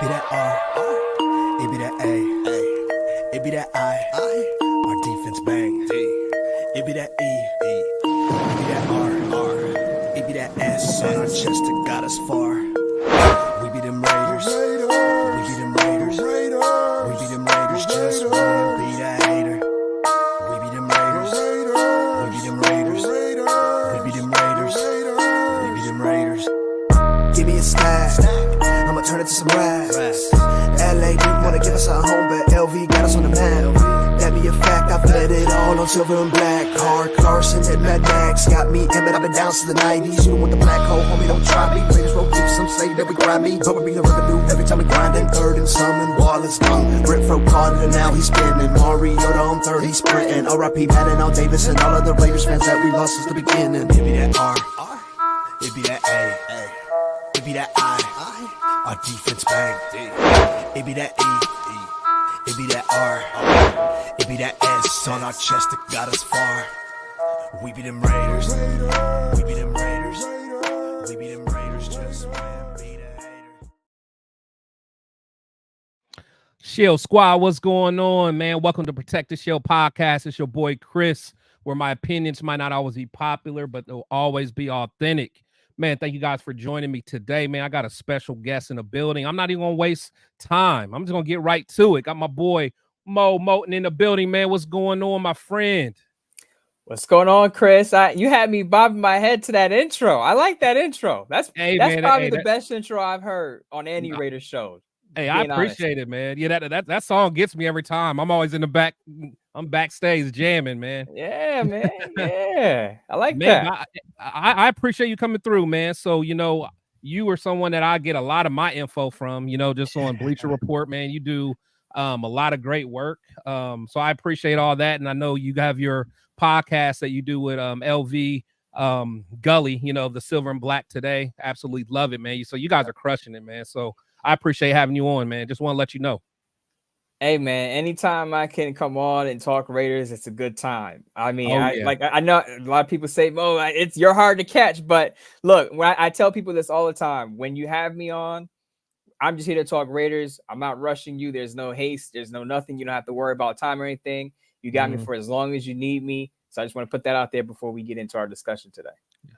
be that R, it be that A, it be that I, our defense bang, it be that E, it be that R, it be that S, on our chest that got us far. We be them Raiders, we be them Raiders, we be them Raiders, just wanna be that hater. We be them Raiders, we be them Raiders, we be them Raiders, we be them Raiders. Give me a stack, I'ma turn it to some racks. LA didn't wanna give us a home, but LV got us on the map. That be a fact, I've let it all on silver and black. Hard Carson and Mad Max got me, Emmett, I've been down since the 90s. You don't want the black hole, homie, don't try me. Raiders roll deep, some say that we grind me, but we bring the revenue every time we grindin'. Third and summon, Wallace gone. Brent Fro caught it and now he's spinning. Mariota on third, he's sprinting. R.I.P. Madden, all Davis, and all of the Raiders fans that we lost since the beginning. It be that R, it be that A, it be that I, our defense bang. It be that E, it be that R, it be that S on our chest that got us far. We be them Raiders, we be them Raiders, we be them Raiders, just wanna be the hater. Shield Squad, what's going on, man? Welcome to Protect the Shield podcast. It's your boy Chris, where my opinions might not always be popular, but they'll always be authentic. Man, thank you guys for joining me today, man. I got a special guest in the building. I'm not even going to waste time. I'm just going to get right to it. Got my boy Moe Moton in the building, man. What's going on, my friend? What's going on, Chris? You had me bobbing my head to that intro. I like that intro. That's probably the best intro I've heard on any Raiders show. Hey, I appreciate it, man. Yeah, that song gets me every time. I'm always in the back. I'm backstage jamming, man. Yeah, man. Yeah, I like that. I appreciate you coming through, man. So, you are someone that I get a lot of my info from, just on Bleacher Report, man. You do a lot of great work. So I appreciate all that. And I know you have your podcast that you do with LV Gully, the Silver and Black Today. Absolutely love it, man. So you guys are crushing it, man. So I appreciate having you on, man. Just want to let you know. Hey, man, anytime I can come on and talk Raiders, it's a good time. I mean, I know a lot of people say, "Oh, you're hard to catch," but look, when I tell people this all the time, when you have me on, I'm just here to talk Raiders. I'm not rushing you. There's no haste. There's no nothing. You don't have to worry about time or anything. You got me for as long as you need me. So I just want to put that out there before we get into our discussion today.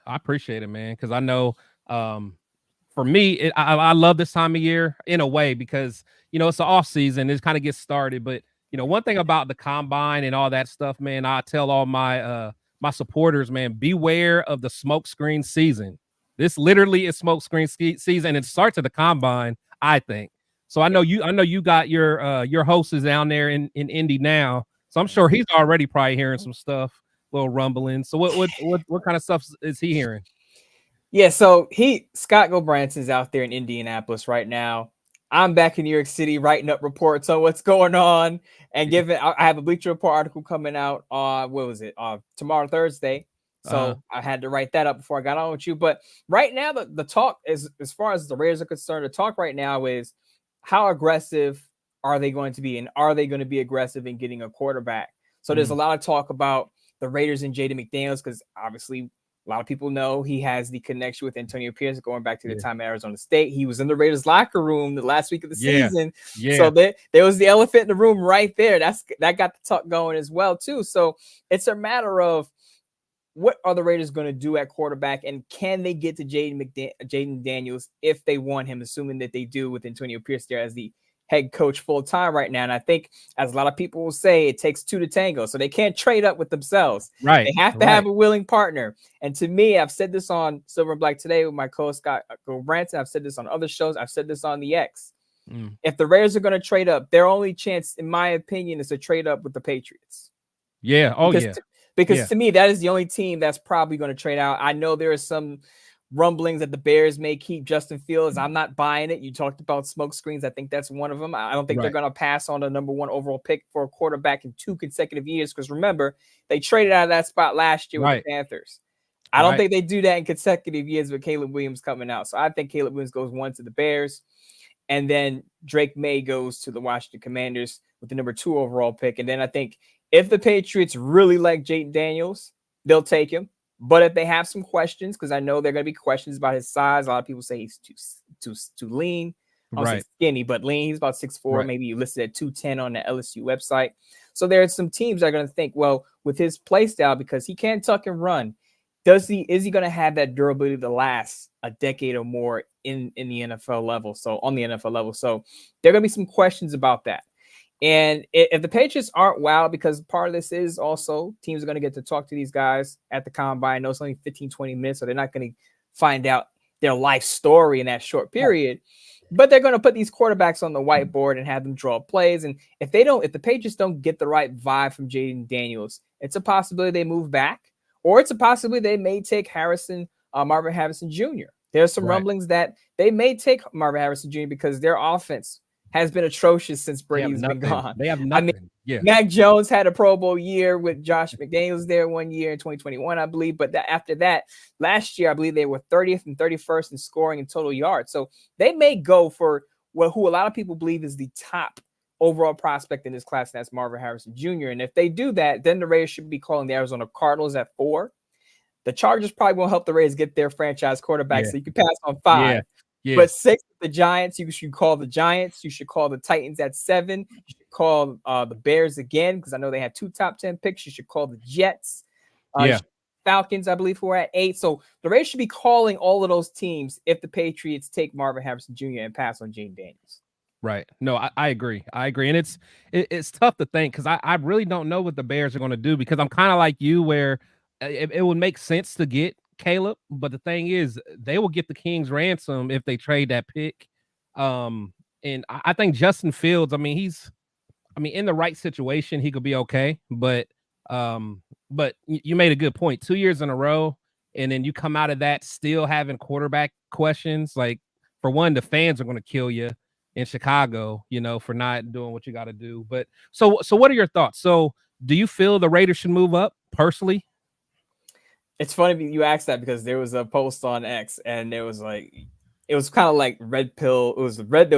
I appreciate it, man, because I know for me, I love this time of year in a way because, it's the off season. It kind of gets started. But, one thing about the combine and all that stuff, man, I tell all my my supporters, man, beware of the smokescreen season. This literally is smokescreen season. It starts at the combine, I think. So I know you got your host is down there in Indy now. So I'm sure he's already probably hearing some stuff, little rumbling. So what kind of stuff is he hearing? Yeah, so Scott Gobranson's out there in Indianapolis right now. I'm back in New York City writing up reports on what's going on and I have a Bleacher Report article coming out on tomorrow, Thursday. So I had to write that up before I got on with you. But right now, the talk is, as far as the Raiders are concerned, the talk right now is how aggressive are they going to be, and are they going to be aggressive in getting a quarterback? So there's a lot of talk about the Raiders and Jaden McDaniels because obviously a lot of people know he has the connection with Antonio Pierce going back to the time at Arizona State. He was in the Raiders locker room the last week of the season. Yeah. So there was the elephant in the room right there. That got the talk going as well, too. So it's a matter of what are the Raiders going to do at quarterback, and can they get to Jaden Daniels if they want him, assuming that they do with Antonio Pierce there as the head coach full time right now. And I think, as a lot of people will say, it takes two to tango. So they can't trade up with themselves. Right. They have to have a willing partner. And to me, I've said this on Silver and Black Today with my co-host Scott Branson. I've said this on other shows. I've said this on the X. If the Raiders are going to trade up, their only chance, in my opinion, is to trade up with the Patriots. Yeah. Because to me, that is the only team that's probably going to trade out. I know there are some rumblings that the Bears may keep Justin Fields. I'm not buying it. You talked about smoke screens. I think that's one of them. I don't think they're going to pass on the number one overall pick for a quarterback in 2 consecutive years. Because remember, they traded out of that spot last year with the Panthers. I don't think they do that in consecutive years with Caleb Williams coming out. So I think Caleb Williams goes 1 to the Bears. And then Drake May goes to the Washington Commanders with the number 2 overall pick. And then I think if the Patriots really like Jaden Daniels, they'll take him. But if they have some questions, because I know there are going to be questions about his size, a lot of people say he's too lean. I don't say Right. skinny, but lean. He's about 6'4", Right. maybe listed at 210 on the LSU website. So there are some teams that are going to think, well, with his play style, because he can tuck and run, is he going to have that durability to last a decade or more in the NFL level? So on the NFL level, so there are going to be some questions about that. And if the Patriots aren't wild, because part of this is also teams are going to get to talk to these guys at the combine. I know it's only 15, 20 minutes, so they're not going to find out their life story in that short period. But they're going to put these quarterbacks on the whiteboard and have them draw plays. And if the Patriots don't get the right vibe from Jaden Daniels, it's a possibility they move back, or it's a possibility they may take Marvin Harrison Jr. There's some rumblings that they may take Marvin Harrison Jr. because their offense has been atrocious since Brady's been gone. They have nothing. I mean, Mac Jones had a Pro Bowl year with Josh McDaniels there one year in 2021, I believe. But after that, last year, I believe they were 30th and 31st in scoring and total yards. So they may go for who a lot of people believe is the top overall prospect in this class, and that's Marvin Harrison Jr. And if they do that, then the Raiders should be calling the Arizona Cardinals at 4. The Chargers probably won't help the Raiders get their franchise quarterback, so you can pass on 5. Yeah. But 6, the Giants, you should call the Giants. You should call the Titans at 7. You should call the Bears again, because I know they have 2 top 10 picks. You should call the Jets. Falcons, I believe, who are at 8. So the Raiders should be calling all of those teams if the Patriots take Marvin Harrison Jr. and pass on Jaden Daniels. Right. No, I agree. And it's tough to think, because I really don't know what the Bears are going to do, because I'm kind of like you, where it would make sense to get Caleb, but the thing is, they will get the King's ransom if they trade that pick. And I think Justin Fields, in the right situation, he could be okay. But you made a good point. 2 years in a row, and then you come out of that still having quarterback questions. Like, for one, the fans are going to kill you in Chicago, for not doing what you got to do. But so what are your thoughts? So do you feel the Raiders should move up personally? It's funny you asked that, because there was a post on X, and it was kind of like red pill. There was a red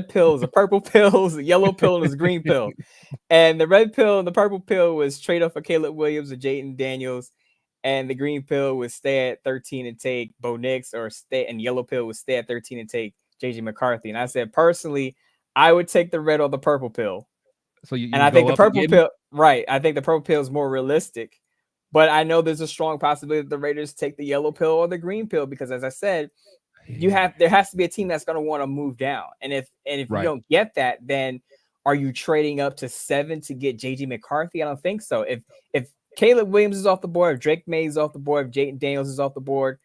pill, it was a purple pill, it was a yellow pill, and it was a green pill. And the red pill and the purple pill was trade off for Caleb Williams or Jaden Daniels. And the green pill was stay at 13 and take Bo Nix, and yellow pill was stay at 13 and take JJ McCarthy. And I said, personally, I would take the red or the purple pill. So I think the purple pill, right? I think the purple pill is more realistic. But I know there's a strong possibility that the Raiders take the yellow pill or the green pill, because, as I said, there has to be a team that's going to want to move down. And if you don't get that, then are you trading up to 7 to get JJ McCarthy? I don't think so. If Caleb Williams is off the board, if Drake May is off the board, if Jaden Daniels is off the board,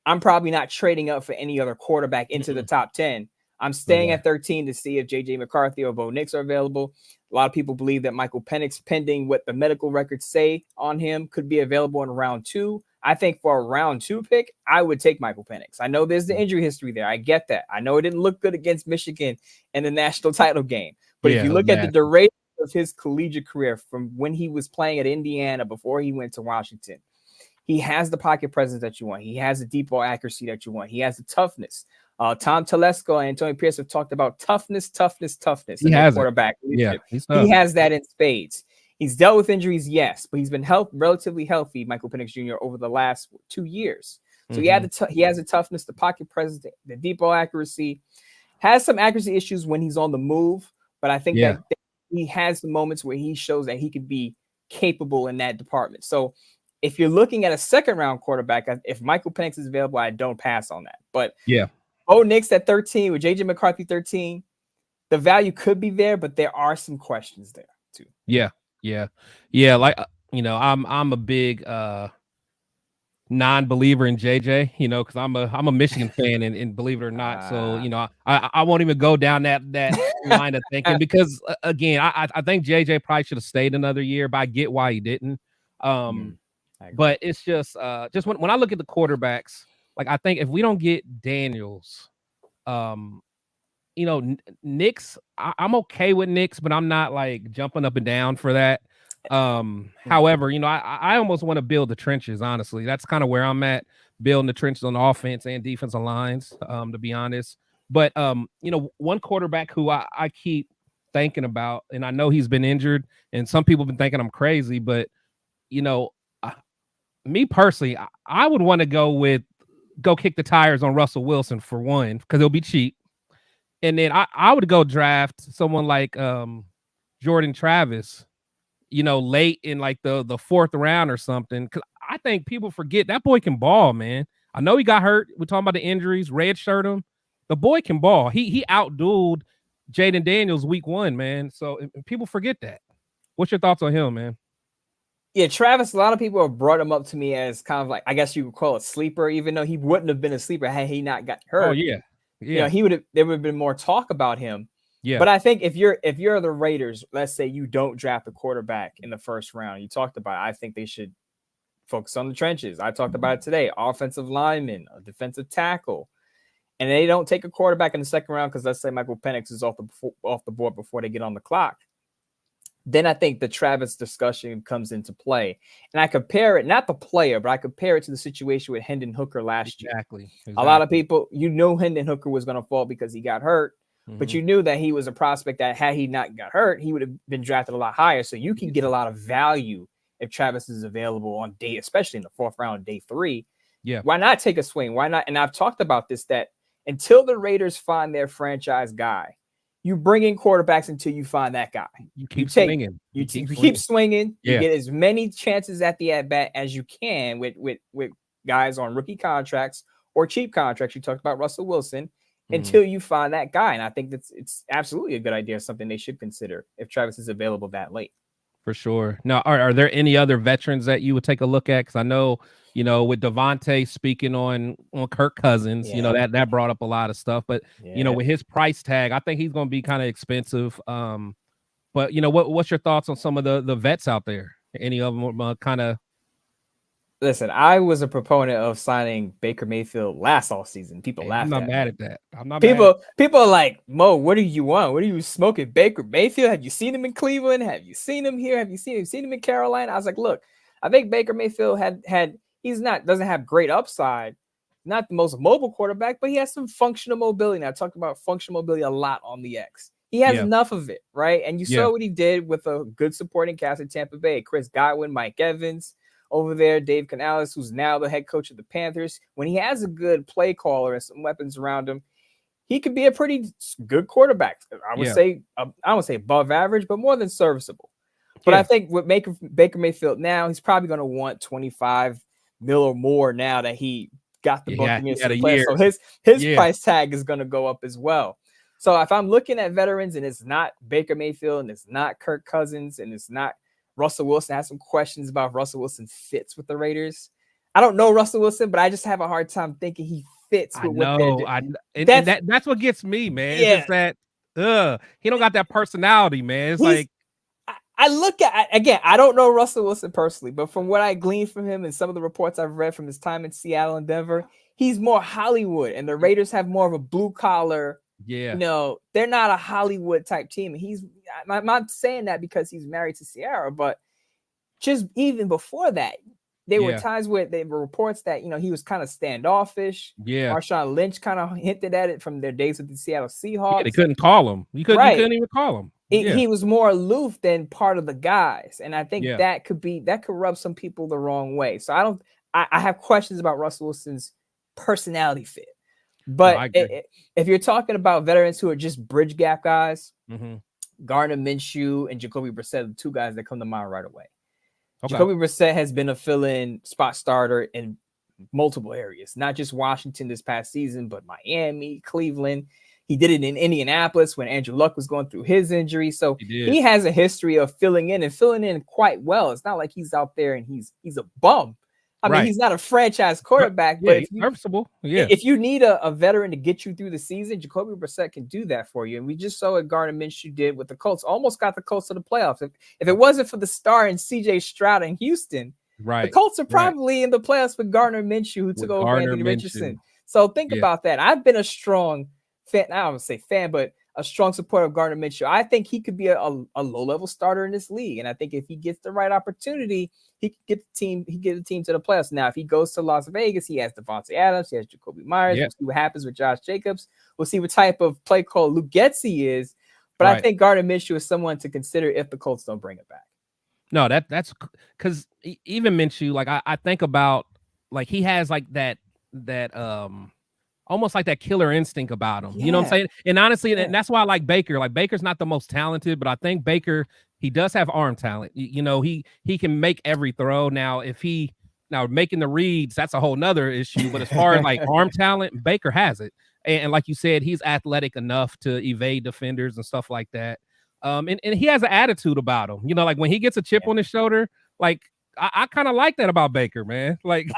I'm probably not trading up for any other quarterback into the top 10. I'm staying at 13 to see if JJ McCarthy or Bo Nix are available. A lot of people believe that Michael Penix, pending what the medical records say on him, could be available in round 2. I think for a round 2 pick, I would take Michael Penix. I know there's the injury history there. I get that. I know it didn't look good against Michigan in the national title game. But if you look at the duration of his collegiate career from when he was playing at Indiana before he went to Washington, he has the pocket presence that you want. He has the deep ball accuracy that you want. He has the toughness. Tom Telesco and Antonio Pierce have talked about toughness. He has quarterback. Yeah, he has that in spades. He's dealt with injuries, yes, but he's been relatively healthy, Michael Penix Jr., over the last 2 years. So he has the toughness, the pocket presence, the deep ball accuracy. Has some accuracy issues when he's on the move, but I think that he has the moments where he shows that he could be capable in that department. So if you're looking at a second-round quarterback, if Michael Penix is available, I don't pass on that. But Bo Nix at 13 with JJ McCarthy 13, the value could be there, but there are some questions there too. Yeah. Like, I'm a big non-believer in JJ, because I'm a Michigan fan, and believe it or not, so I won't even go down that line of thinking, because again, I think JJ probably should have stayed another year, but I get why he didn't. But it's just when I look at the quarterbacks, like, I think if we don't get Daniels, Nix, I'm okay with Nix, but I'm not like jumping up and down for that. However, I almost want to build the trenches, honestly. That's kind of where I'm at, building the trenches on the offense and defensive lines, to be honest. But one quarterback who I keep thinking about, and I know he's been injured, and some people have been thinking I'm crazy, but me personally, I would want to go kick the tires on Russell Wilson, for one, because it'll be cheap. And then I would go draft someone like Jordan Travis, late in like the fourth round or something. Cause I think people forget that boy can ball, man. I know he got hurt. We're talking about the injuries, red shirt him. The boy can ball. He outdueled Jaden Daniels week 1, man. So and people forget that. What's your thoughts on him, man? Yeah, Travis, a lot of people have brought him up to me as kind of like, I guess you would call it sleeper, even though he wouldn't have been a sleeper had he not got hurt. Oh, yeah. Yeah. There would have been more talk about him. Yeah. But I think if you're the Raiders, let's say you don't draft a quarterback in the first round, you talked about it, I think they should focus on the trenches. I talked about it today. Offensive lineman, a defensive tackle. And they don't take a quarterback in the second round because let's say Michael Penix is off the board before they get on the clock. Then I think the Travis discussion comes into play. And I compare it, not the player, but I compare it to the situation with Hendon Hooker last year. Exactly. A lot of people, Hendon Hooker was going to fall because he got hurt, but you knew that he was a prospect that had he not got hurt, he would have been drafted a lot higher. So you can get a lot of value if Travis is available on day, especially in the fourth round, day 3. Yeah. Why not take a swing? Why not? And I've talked about this, that until the Raiders find their franchise guy, you bring in quarterbacks until you find that guy. You keep swinging. You keep swinging. Yeah. You get as many chances at the at-bat as you can with guys on rookie contracts or cheap contracts. You talked about Russell Wilson until you find that guy. And I think it's absolutely a good idea, something they should consider if Travis is available that late. For sure. Now, are there any other veterans that you would take a look at? Because I know, with Devontae speaking on Kirk Cousins, that brought up a lot of stuff. But, with his price tag, I think he's going to be kind of expensive. But, what's your thoughts on some of the vets out there? Any of them kind of? Listen, I was a proponent of signing Baker Mayfield last offseason. People laughed at me. I'm not mad at that. I'm not People are like, Mo, what do you want? What are you smoking? Baker Mayfield? Have you seen him in Cleveland? Have you seen him here? Have you seen him in Carolina? I was like, look, I think Baker Mayfield doesn't have great upside, not the most mobile quarterback, but he has some functional mobility. And I talked about functional mobility a lot on the X. He has enough of it, right? And you saw what he did with a good supporting cast in Tampa Bay. Chris Godwin, Mike Evans over there, Dave Canales, who's now the head coach of the Panthers. When he has a good play caller and some weapons around him, he could be a pretty good quarterback. I would say, I would say above average, but more than serviceable. But I think with Baker Mayfield now, he's probably going to want 25 mil or more now that he got the Buccaneers to play. So his price tag is going to go up as well. So if I'm looking at veterans and it's not Baker Mayfield and it's not Kirk Cousins and it's not Russell Wilson, I have some questions about Russell Wilson fits with the Raiders. I don't know Russell Wilson, but I just have a hard time thinking he fits with what they're doing. That's what gets me, man. It's just that he don't got that personality, man. It's I look at, again, I don't know Russell Wilson personally, but from what I gleaned from him and some of the reports I've read from his time in Seattle and Denver, he's more Hollywood, and the Raiders have more of a blue collar. They're not a Hollywood type team. I'm not saying that because he's married to Sierra, but just even before that, there were times where there were reports that, he was kind of standoffish. Marshawn Lynch kind of hinted at it from their days with the Seattle Seahawks. They couldn't call him. You couldn't even call him. He was more aloof than part of the guys. And I think that could rub some people the wrong way. So I have questions about Russell Wilson's personality fit. But if you're talking about veterans who are just bridge gap guys, Gardner Minshew and Jacoby Brissett are the two guys that come to mind right away. Okay. Jacoby Brissett has been a fill-in spot starter in multiple areas, not just Washington this past season, but Miami, Cleveland. He did it in Indianapolis when Andrew Luck was going through his injury. So he has a history of filling in quite well. It's not like he's out there and he's a bum. I mean, he's not a franchise quarterback, but if you need a veteran to get you through the season, Jacoby Brissett can do that for you. And we just saw what Gardner Minshew did with the Colts. Almost got the Colts to the playoffs. If it wasn't for the star and C.J. Stroud in Houston, the Colts are probably in the playoffs with Gardner Minshew, who took over Anthony Richardson. So think about that. I've been a strong fan. I don't say fan, but a strong supporter of Gardner Minshew. I think he could be a low-level starter in this league. And I think if he gets the right opportunity, he could get the team to the playoffs. Now, if he goes to Las Vegas, he has Devontae Adams, he has Jacoby Myers. We'll see what happens with Josh Jacobs. We'll see what type of play call Luke Getsy is. But I think Gardner Minshew is someone to consider if the Colts don't bring it back. No, that's because even Minshew, like I think about, like he has like that almost like that killer instinct about him. You know what I'm saying? And honestly, and that's why I like Baker. Like Baker's not the most talented, but I think Baker, he does have arm talent. You know, he can make every throw. Now, now making the reads, that's a whole nother issue. But as far as like arm talent, Baker has it. And like you said, he's athletic enough to evade defenders and stuff like that. And he has an attitude about him. You know, like when he gets a chip on his shoulder, like I kind of like that about Baker, man. Like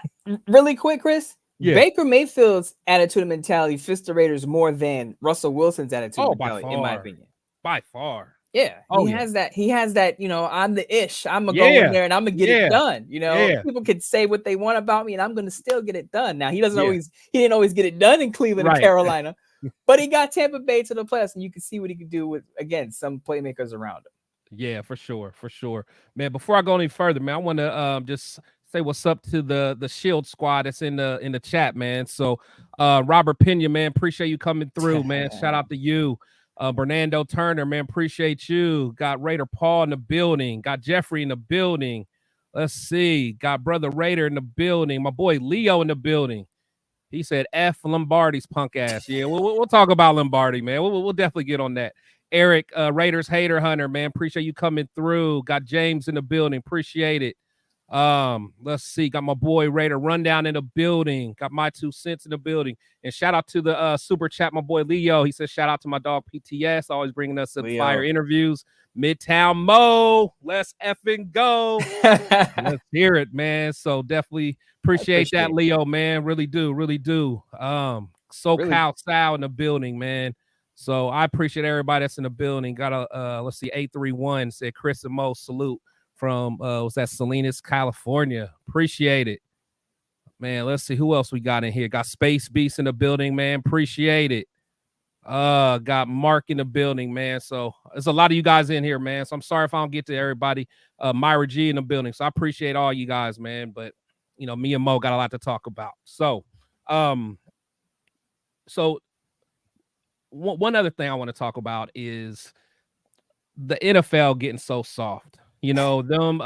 really quick, Chris. Yeah. Baker Mayfield's attitude and mentality fits the Raiders more than Russell Wilson's attitude and mentality, in my opinion. By far. Yeah. He has that, you know, I'm the ish. I'm gonna go in there and I'm gonna get it done. You know, people can say what they want about me and I'm gonna still get it done. Now he didn't always get it done in Cleveland and Carolina, but he got Tampa Bay to the playoffs, and you can see what he could do with, again, some playmakers around him. Yeah, for sure. Man, before I go any further, man, I want to just say what's up to the Shield squad that's in the chat, man. So Robert Pena, man, appreciate you coming through, man. Shout out to you. Bernardo Turner, man, appreciate you. Got Raider Paul in the building. Got Jeffrey in the building. Let's see. Got Brother Raider in the building. My boy Leo in the building. He said F Lombardi's punk ass. Yeah, we'll talk about Lombardi, man. We'll definitely get on that. Eric, Raiders Hater Hunter, man, appreciate you coming through. Got James in the building. Appreciate it. Let's see. Got my boy Raider Rundown in the building. Got my 2 cents in the building. And shout out to the super chat, my boy Leo. He says shout out to my dog PTS, always bringing us some fire interviews. Midtown Moe, let's effing go. Let's hear it, man. So definitely appreciate that, Leo, man. Really do. SoCal Sal in the building, man. So I appreciate everybody that's in the building. Got a let's see, 831 said Chris and Mo salute from was that Salinas, California. Appreciate it, man. Let's see who else we got in here. Got Space Beast in the building, man. Appreciate it. Got Mark in the building, man. So there's a lot of you guys in here, man. So I'm sorry if I don't get to everybody. Myra G in the building. So I appreciate all you guys, man. But you know, me and Mo got a lot to talk about. So one other thing I want to talk about is the NFL getting so soft. You know, them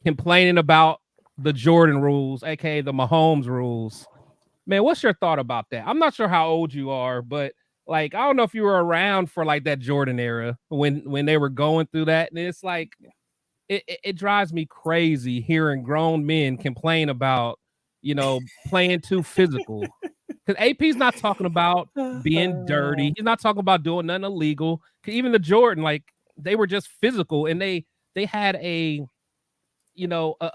complaining about the Jordan rules, aka the Mahomes rules. Man, what's your thought about that? I'm not sure how old you are, but like I don't know if you were around for like that Jordan era when they were going through that. And it's like it drives me crazy hearing grown men complain about, you know, playing too physical. Because AP's not talking about being dirty. He's not talking about doing nothing illegal. Even the Jordan, like they were just physical, and they had a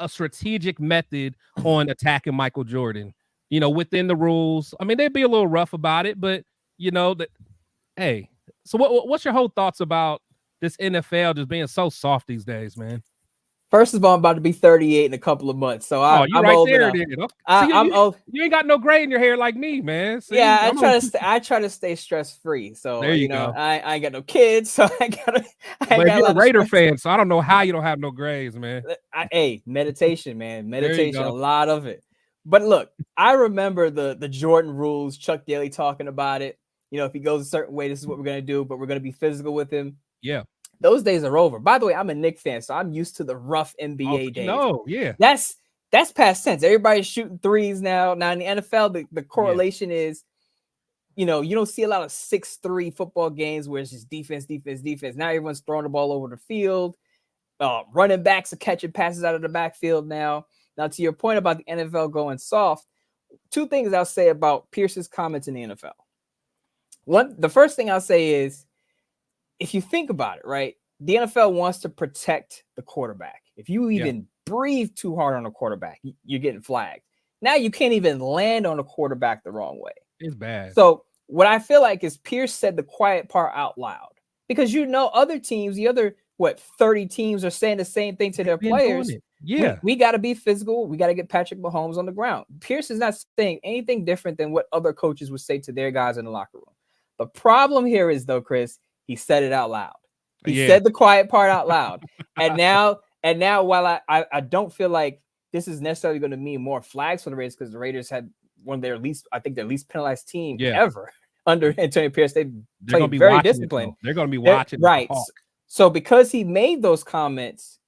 strategic method on attacking Michael Jordan. You know, within the rules. I mean, they'd be a little rough about it, but you know that. Hey, so what's your whole thoughts about this NFL just being so soft these days, man? First of all, I'm about to be 38 in a couple of months, so I'm right old there. enough. I'm old. You ain't got no gray in your hair like me, man. See, yeah, I try to stay stress free. So there you go. I ain't got no kids, so I got. But you're a Raider fan, so I don't know how you don't have no grays, man. Meditation, man, meditation, a lot of it. But look, I remember the Jordan rules. Chuck Daly talking about it. You know, if he goes a certain way, this is what we're gonna do, but we're gonna be physical with him. Yeah. Those days are over. By the way, I'm a Knicks fan, so I'm used to the rough NBA days. No, yeah. That's past tense. Everybody's shooting threes now. Now in the NFL, the correlation is, you know, you don't see a lot of 6-3 football games where it's just defense. Now everyone's throwing the ball over the field. Running backs are catching passes out of the backfield now. Now, to your point about the NFL going soft, 2 things I'll say about Pierce's comments in the NFL. The first thing I'll say is, if you think about it, right, the NFL wants to protect the quarterback. If you even breathe too hard on a quarterback, you're getting flagged. Now you can't even land on a quarterback the wrong way. It's bad. So what I feel like is Pierce said the quiet part out loud, because you know other teams, the other 30 teams are saying the same thing to their players. Yeah, we got to be physical. We got to get Patrick Mahomes on the ground. Pierce is not saying anything different than what other coaches would say to their guys in the locker room. The problem here is, though, Chris, he said it out loud. He said the quiet part out loud. and now while I don't feel like this is necessarily going to mean more flags for the Raiders, because the Raiders had one of their least penalized team ever under Antonio Pierce. They played very disciplined. They're going to be watching. Right. So because he made those comments,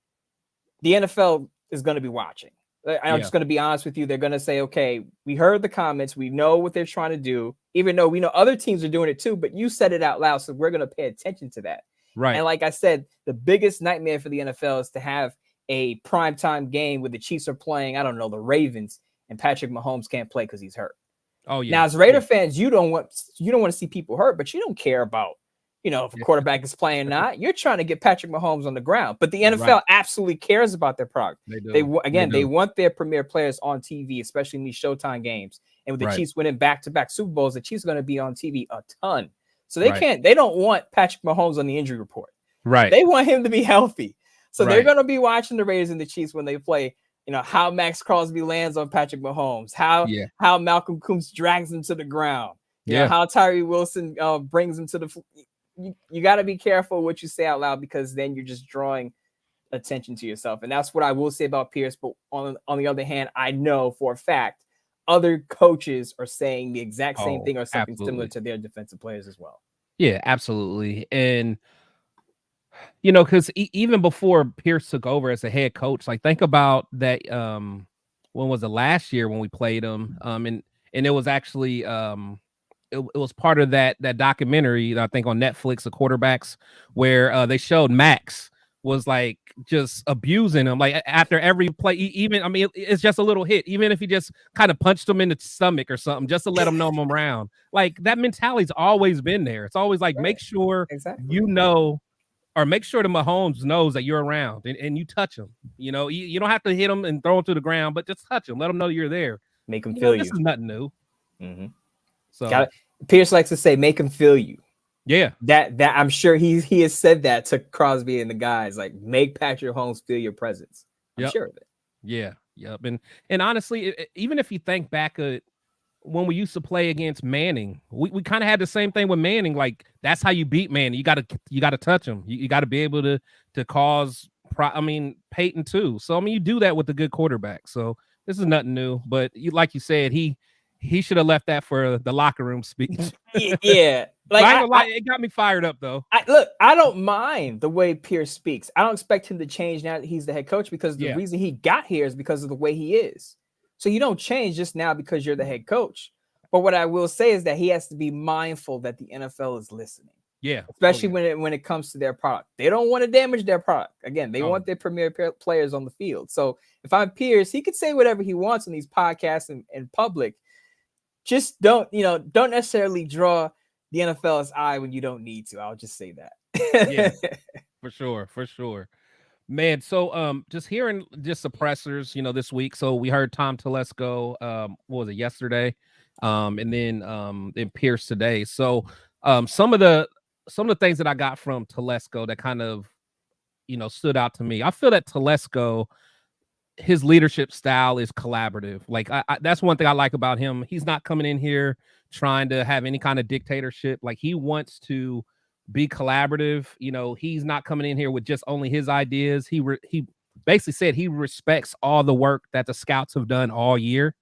the NFL is going to be watching. I'm just going to be honest with you. They're going to say, okay, we heard the comments. We know what they're trying to do, even though we know other teams are doing it too, but you said it out loud. So we're going to pay attention to that. Right. And like I said, the biggest nightmare for the NFL is to have a primetime game where the Chiefs are playing, I don't know, the Ravens, and Patrick Mahomes can't play because he's hurt. Oh yeah. Now, as Raider fans, you don't want to see people hurt, but you don't care about, if a quarterback is playing or not. You're trying to get Patrick Mahomes on the ground. But the NFL absolutely cares about their product. They do. They want their premier players on TV, especially in these Showtime games. And with the Chiefs winning back-to-back Super Bowls, the Chiefs are going to be on TV a ton. So they don't want Patrick Mahomes on the injury report. Right. They want him to be healthy. So they're going to be watching the Raiders and the Chiefs when they play. How Max Crosby lands on Patrick Mahomes, how Malcolm Coombs drags him to the ground, how Tyree Wilson brings him to the. You got to be careful what you say out loud, because then you're just drawing attention to yourself, and that's what I will say about Pierce. But on the other hand, I know for a fact other coaches are saying the exact same thing or something similar to their defensive players as well. Yeah, absolutely, and. Because even before Pierce took over as a head coach, like think about that. When was it, last year when we played him? And it was actually it was part of that documentary, I think, on Netflix, the quarterbacks, where they showed Max was like just abusing him, like after every play. It's just a little hit, even if he just kind of punched him in the stomach or something, just to let him know I'm around. Like that mentality's always been there. It's always like make sure or make sure the Mahomes knows that you're around and you touch him. You don't have to hit him and throw him to the ground, but just touch him. Let him know you're there. Make him feel you. This is nothing new. Mm-hmm. So Pierce likes to say, make him feel you. Yeah. That I'm sure he has said that to Crosby and the guys, like, make Patrick Mahomes feel your presence. I'm sure of it. Yeah. Yep. And honestly, even if you think back when we used to play against Manning, we kind of had the same thing with Manning. Like that's how you beat Manning. You got to touch him. You got to be able to cause. Peyton too. So you do that with a good quarterback. So this is nothing new. But like you said, he should have left that for the locker room speech. Yeah, like it got me fired up though. I don't mind the way Pierce speaks. I don't expect him to change now that he's the head coach, because the reason he got here is because of the way he is. So you don't change just now because you're the head coach. But what I will say is that he has to be mindful that the NFL is listening. Yeah. Especially when it comes to their product. They don't want to damage their product. Again, they want their premier players on the field. So if I'm Pierce, he could say whatever he wants on these podcasts and public. Just don't necessarily draw the NFL's eye when you don't need to. I'll just say that. Yeah, for sure. Man, so just hearing just suppressors, this week. So we heard Tom Telesco, what was it, yesterday? And then Pierce today. So some of the things that I got from Telesco that kind of stood out to me. I feel that Telesco, his leadership style is collaborative. Like I that's one thing I like about him. He's not coming in here trying to have any kind of dictatorship. Like he wants to be collaborative. He's not coming in here with just only his ideas. He basically said he respects all the work that the scouts have done all year.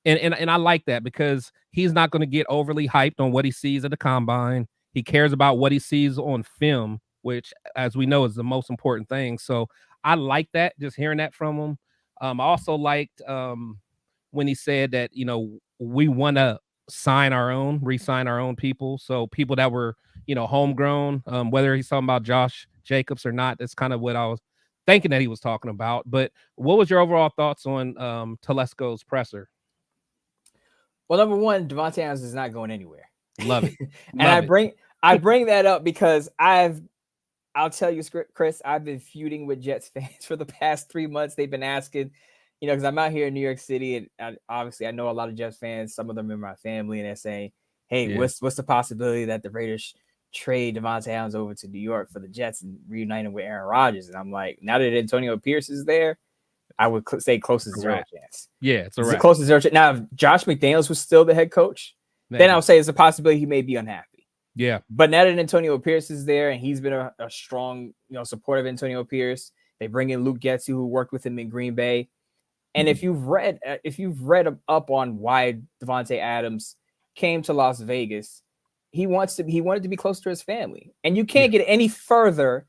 And I like that, because he's not going to get overly hyped on what he sees at the combine. He cares about what he sees on film, which, as we know, is the most important thing. So I like that, just hearing that from him. I also liked when he said that, we want to re-sign our own people. So people that were, homegrown, whether he's talking about Josh Jacobs or not, that's kind of what I was thinking that he was talking about. But what was your overall thoughts on Telesco's presser? Well, number one, Davante Adams is not going anywhere. Love it. I bring that up because I'll tell you, Chris, I've been feuding with Jets fans for the past 3 months. They've been asking, because I'm out here in New York City, and obviously I know a lot of Jets fans, some of them in my family, and they're saying, hey, what's the possibility that the Raiders trade Davante Adams over to New York for the Jets and reunite him with Aaron Rodgers? And I'm like, now that Antonio Pierce is there, I would say close to zero chance. Yeah, it's a wrap. Close to zero chance. Now, if Josh McDaniels was still the head coach, then I would say it's a possibility he may be unhappy. Yeah. But now that Antonio Pierce is there, and he's been a strong, supporter of Antonio Pierce, they bring in Luke Getsy, who worked with him in Green Bay. And if you've read up on why Davante Adams came to Las Vegas, he wanted to be close to his family. And you can't get any further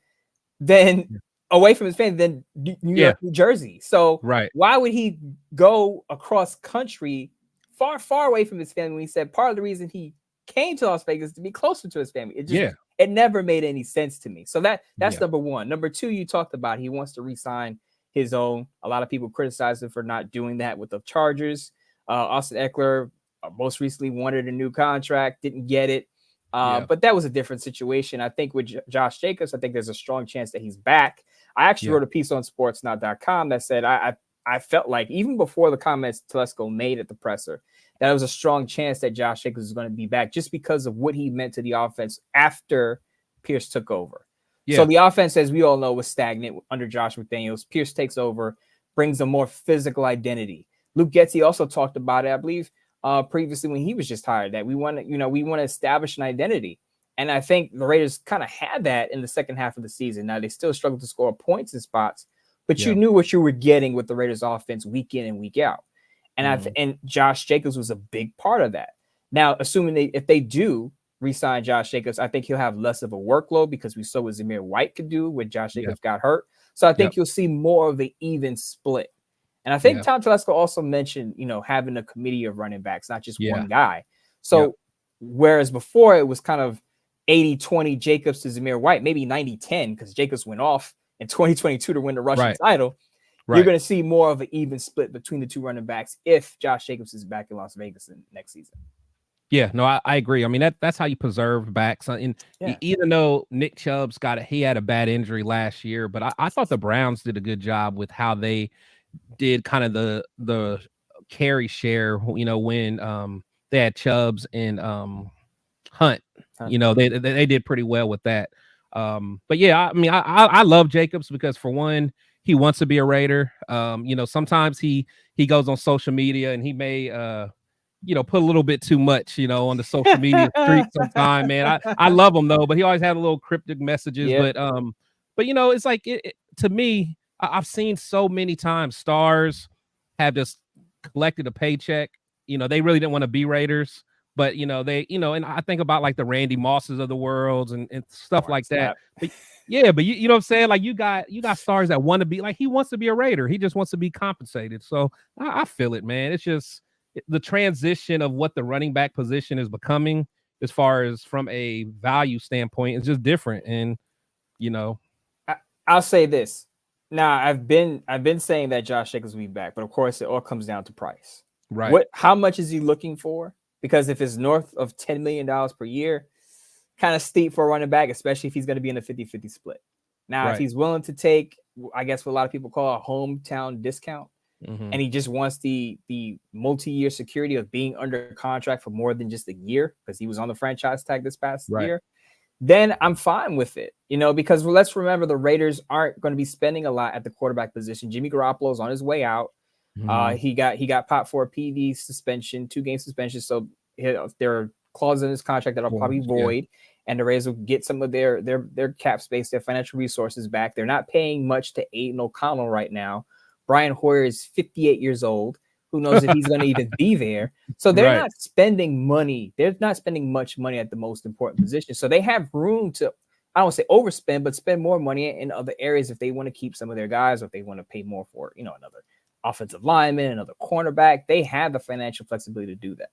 than away from his family than New York, New Jersey. So right. why would he go across country far, far away from his family when he said part of the reason he came to Las Vegas to be closer to his family? It just it never made any sense to me. So that's number one. Number two, you talked about he wants to re-sign his own. A lot of people criticize him for not doing that with the Chargers. Austin Eckler most recently wanted a new contract, didn't get it. But that was a different situation. I think with Josh Jacobs, I think there's a strong chance that he's back. I actually wrote a piece on sportsnow.com that said I felt like even before the comments Telesco made at the presser, that there was a strong chance that Josh Jacobs is going to be back just because of what he meant to the offense after Pierce took over. So the offense, as we all know, was stagnant under Josh McDaniels. Pierce takes over, brings a more physical identity. Luke Getsy also talked about it, I believe, previously when he was just hired, that we want to establish an identity. And I think the Raiders kind of had that in the second half of the season. Now they still struggle to score points in spots, but you knew what you were getting with the Raiders offense week in and week out. And and Josh Jacobs was a big part of that. Now, assuming if they do re-sign Josh Jacobs, I think he'll have less of a workload because we saw what Zamir White could do when Josh Jacobs got hurt. So I think you'll see more of the even split. And I think Tom Telesco also mentioned, having a committee of running backs, not just one guy. So whereas before it was kind of 80-20 Jacobs to Zamir White, maybe 90-10 because Jacobs went off in 2022 to win the rushing title. You're going to see more of an even split between the two running backs if Josh Jacobs is back in Las Vegas next season. Yeah, no, I agree. I mean, that's how you preserve backs. And even though Nick Chubb's he had a bad injury last year, but I thought the Browns did a good job with how they did kind of the carry share, when they had Chubbs and Hunt. They did pretty well with that. But yeah, I mean, I love Jacobs because for one, he wants to be a Raider. Sometimes he goes on social media and he may put a little bit too much, on the social media street sometime, man. I love him though, but he always had a little cryptic messages. But it's like to me, I've seen so many times stars have just collected a paycheck. They really didn't want to be Raiders, but they, and I think about like the Randy Mosses of the world and stuff like that. But, but you know what I'm saying? Like you got stars that want to be like, he wants to be a Raider. He just wants to be compensated. So I feel it, man. It's just the transition of what the running back position is becoming as far as from a value standpoint is just different. And, I'll say this. Now I've been saying that Josh Jacobs will be back, but of course it all comes down to price. Right. How much is he looking for? Because if it's north of $10 million per year, kind of steep for a running back, especially if he's going to be in a 50-50 split. Now, if he's willing to take, I guess what a lot of people call a hometown discount, and he just wants the multi-year security of being under contract for more than just a year, because he was on the franchise tag this past year, then I'm fine with it, because let's remember the Raiders aren't going to be spending a lot at the quarterback position. Jimmy Garoppolo's on his way out. He got popped for a PV suspension, 2-game suspension. So there are clauses in his contract that are probably void, and the Raiders will get some of their cap space, their financial resources back. They're not paying much to Aiden O'Connell right now. Brian Hoyer is 58 years old. Who knows if he's going to even be there? So they're not spending money. They're not spending much money at the most important position. So they have room to, I don't want to say overspend, but spend more money in other areas if they want to keep some of their guys, or if they want to pay more for, another offensive lineman, another cornerback. They have the financial flexibility to do that.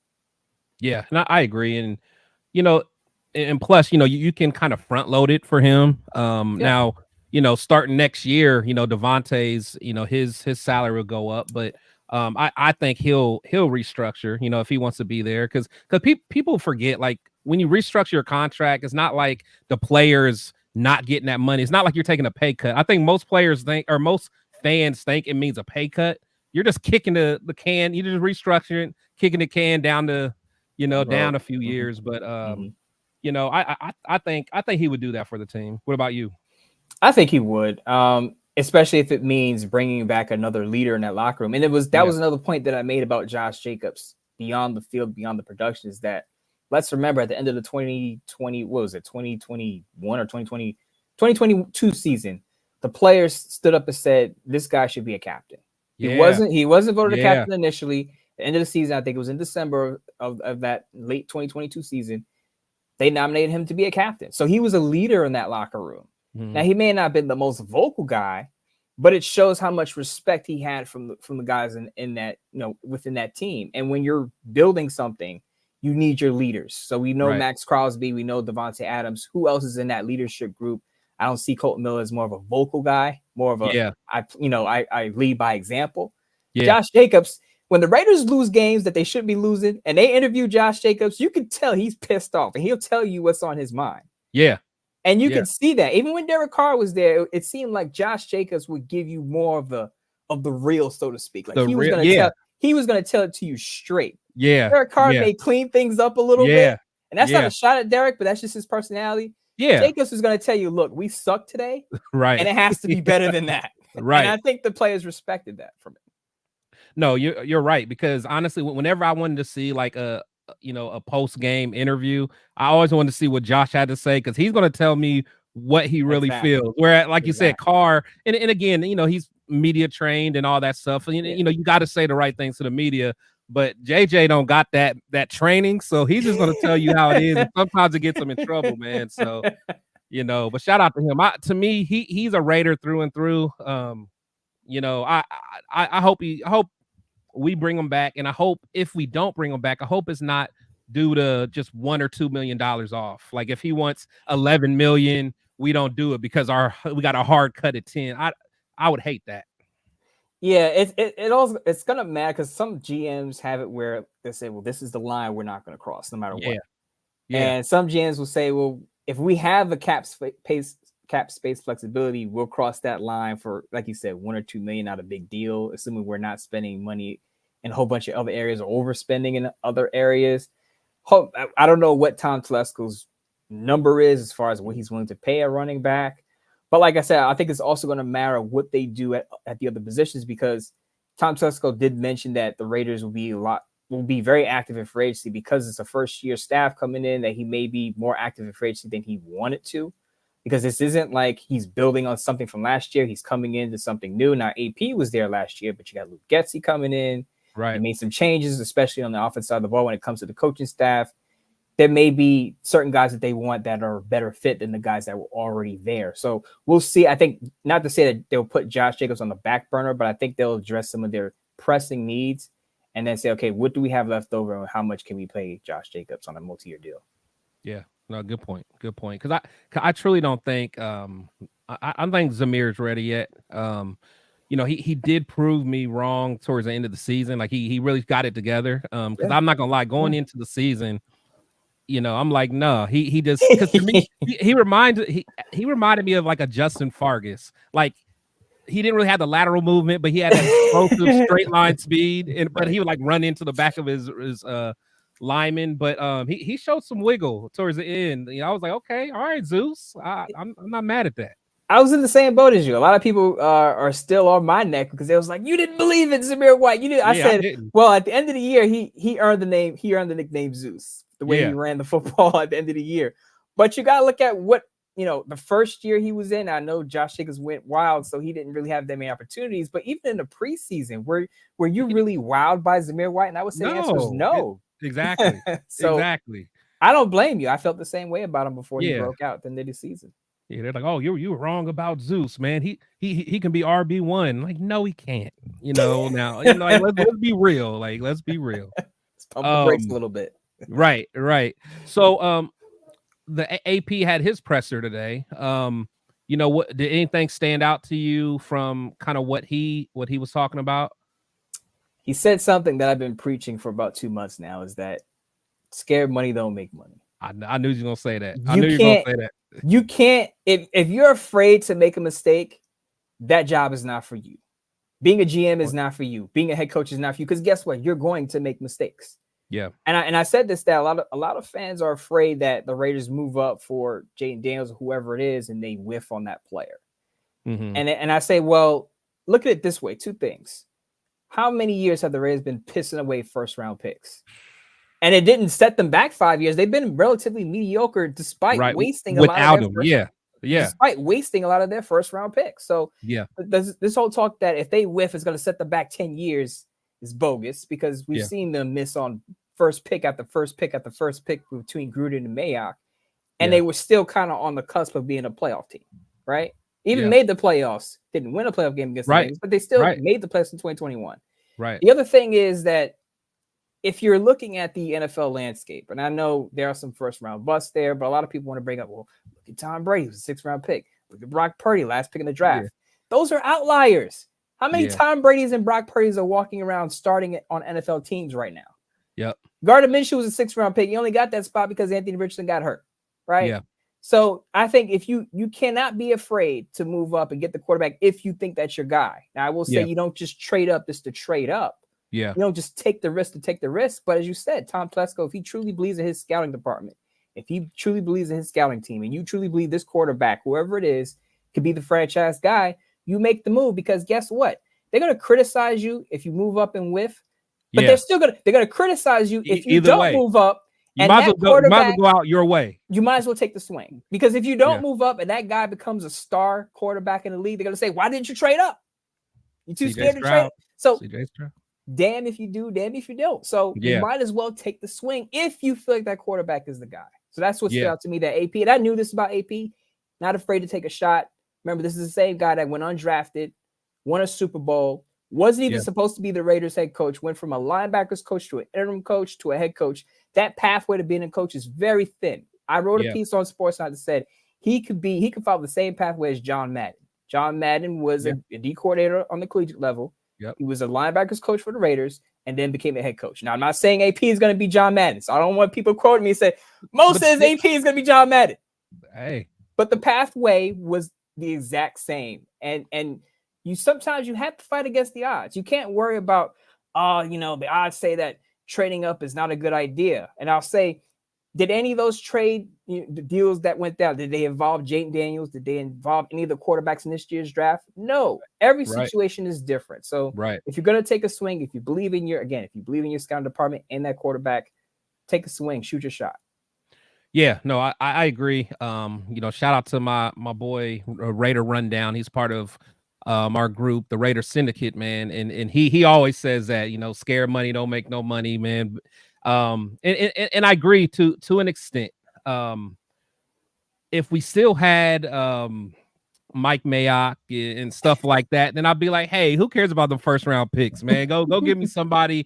Yeah, and I agree. And, and plus, you can kind of front load it for him. Now, starting next year, Devontae's, his salary will go up, but I think he'll restructure, if he wants to be there, because people forget, like when you restructure your contract, it's not like the players not getting that money. It's not like you're taking a pay cut. I think most players think, or most fans think it means a pay cut. You're just kicking the can. You're just restructuring, kicking the can down to, down a few years. But I think he would do that for the team. What about you? I think he would, especially if it means bringing back another leader in that locker room. And that was another point that I made about Josh Jacobs beyond the field, beyond the production, is that let's remember at the end of the 2021 or 2022 season, the players stood up and said, this guy should be a captain. He wasn't voted a captain initially. At the end of the season, I think it was in December of that late 2022 season, they nominated him to be a captain. So he was a leader in that locker room. Now, he may not have been the most vocal guy, but it shows how much respect he had from the guys in that, within that team. And when you're building something, you need your leaders. So we know Max Crosby, we know Devontae Adams. Who else is in that leadership group? I don't see Colton Miller as more of a vocal guy, more of a I lead by example. Yeah. Josh Jacobs, when the Raiders lose games that they shouldn't be losing, and they interview Josh Jacobs, you can tell he's pissed off, and he'll tell you what's on his mind. Yeah. And you can see that. Even when Derek Carr was there, it seemed like Josh Jacobs would give you more of the real, so to speak. Like he was going to tell it to you straight. Yeah. Derek Carr may clean things up a little bit. And that's not a shot at Derek, but that's just his personality. Yeah. Jacobs was going to tell you, look, we suck today. Right. And it has to be better than that. Right. And I think the players respected that from it. No, you're right. Because honestly, whenever I wanted to see like a post-game interview, I always wanted to see what Josh had to say, because he's going to tell me what he really feels. Where, like you said, Carr, and again, he's media trained and all that stuff. And, you got to say the right things to the media. But JJ don't got that training, so he's just going to tell you how it is. And sometimes it gets him in trouble, man. So, but shout out to him. To me, he's a Raider through and through. I hope we bring him back, and I hope if we don't bring him back, I hope it's not due to just $1 or $2 million off. Like if he wants 11 million, we don't do it because we got a hard cut at 10. I would hate that. Yeah, it's gonna matter because some GMs have it where they say, well, this is the line we're not gonna cross no matter what. Yeah. And some GMs will say, well, if we have the cap space flexibility, we'll cross that line for, like you said, 1 or 2 million, not a big deal, assuming we're not spending money in a whole bunch of other areas or overspending in other areas. I don't know what Tom Telesco's number is as far as what he's willing to pay a running back. But like I said, I think it's also going to matter what they do at the other positions, because Tom Telesco did mention that the Raiders will be very active in free agency because it's a first-year staff coming in, that he may be more active in free agency than he wanted to. Because this isn't like he's building on something from last year. He's coming into something new. Now, AP was there last year, but you got Luke Getsy coming in. Right. He made some changes, especially on the offensive side of the ball when it comes to the coaching staff. There may be certain guys that they want that are better fit than the guys that were already there. So we'll see. I think, not to say that they'll put Josh Jacobs on the back burner, but I think they'll address some of their pressing needs and then say, okay, what do we have left over and how much can we pay Josh Jacobs on a multi-year deal? Yeah. No, good point. Good point. Because I truly don't think I don't think Zamir's ready yet. He did prove me wrong towards the end of the season. Like he really got it together. Because I'm not gonna lie, going into the season, I'm like, no, he just, because to me he reminded me of like a Justin Fargas. Like he didn't really have the lateral movement, but he had that explosive straight line speed, but he would like run into the back of his lineman, but he showed some wiggle towards the end. I was like, okay, all right, Zeus, I'm not mad at that. I was in the same boat as you. A lot of people are still on my neck because they was like, you didn't believe it, Zamir White. You did. I said, well, at the end of the year, he earned the name. He earned the nickname Zeus, the way he ran the football at the end of the year. But you got to look at what the first year he was in. I know Josh Jacobs went wild, so he didn't really have that many opportunities. But even in the preseason, were you really wowed by Zamir White? And I would say the answer was no. Exactly. Exactly. I don't blame you. I felt the same way about him before he broke out at the end of the season. Yeah, they're like, oh, you were wrong about Zeus, man. He can be RB1. Like, no, he can't. Now, like, let's be real. Like, let's be real. Let's pump the brakes a little bit. Right. So, the AP had his presser today. What did anything stand out to you from kind of what he was talking about? He said something that I've been preaching for about 2 months now, is that scared money don't make money. I knew you were going to say that. I knew you were going to say that. You can't, if you're afraid to make a mistake, that job is not for you. Being a GM is not for you. Being a head coach is not for you. Because guess what? You're going to make mistakes. Yeah. And I said this, that a lot of fans are afraid that the Raiders move up for Jaden Daniels or whoever it is, and they whiff on that player. Mm-hmm. And I say, well, look at it this way. 2 things. How many years have the Raiders been pissing away first-round picks? And it didn't set them back 5 years. They've been relatively mediocre despite wasting a lot of their despite wasting a lot of their first-round picks. So this whole talk that if they whiff is going to set them back 10 years is bogus, because we've seen them miss on first pick after first pick after first pick between Gruden and Mayock, and they were still kind of on the cusp of being a playoff team, right? Even Yeah. made the playoffs. Didn't win a playoff game against the Right. Bengals, but they still Right. made the playoffs in 2021. Right. The other thing is that if you're looking at the NFL landscape, and I know there are some first round busts there, but a lot of people want to bring up, well, look at Tom Brady, who's a 6th round pick. Look at Brock Purdy, last pick in the draft. Yeah. Those are outliers. How many Yeah. Tom Brady's and Brock Purdy's are walking around starting on NFL teams right now? Yep. Gardner Minshew was a 6th round pick. He only got that spot because Anthony Richardson got hurt, right? Yeah. So I think if you cannot be afraid to move up and get the quarterback if you think that's your guy. Now I will say you don't just trade up just to trade up. Yeah. You don't just take the risk to take the risk. But as you said, Tom Telesco, if he truly believes in his scouting department, if he truly believes in his scouting team, and you truly believe this quarterback, whoever it is, could be the franchise guy, you make the move, because guess what? They're going to criticize you if you move up and whiff, but they're going to criticize you if you don't move up. You might as well go out your way. You might as well take the swing, because if you don't move up and that guy becomes a star quarterback in the league, they're going to say, why didn't you trade up? You're too scared to trade. So damn if you do, damn if you don't. So you might as well take the swing if you feel like that quarterback is the guy. So that's what stood out to me, that AP. And I knew this about AP. Not afraid to take a shot. Remember, this is the same guy that went undrafted, won a Super Bowl, wasn't even supposed to be the Raiders head coach, went from a linebackers coach to an interim coach to a head coach. That pathway to being a coach is very thin. I wrote a piece on Sportsnet that said he could follow the same pathway as John Madden. John Madden was a D coordinator on the collegiate level. Yep. He was a linebackers coach for the Raiders and then became a head coach. Now, I'm not saying AP is going to be John Madden, so I don't want people quoting me and say, Mo says AP is going to be John Madden. Hey. But the pathway was the exact same. And you sometimes you have to fight against the odds. You can't worry about, the odds say that trading up is not a good idea. And I'll say, did any of those trade deals that went down, did they involve Jayden Daniels? Did they involve any of the quarterbacks in this year's draft? No. Every situation is different. So if you're going to take a swing, if you believe in your scouting department and that quarterback, take a swing, shoot your shot. Yeah, no, I agree. Shout out to my boy Raider Rundown. He's part of our group, the Raider Syndicate, man. And he always says that, scared money don't make no money, man. And I agree to an extent. If we still had Mike Mayock and stuff like that, then I'd be like, hey, who cares about the first round picks, man? Go give me somebody,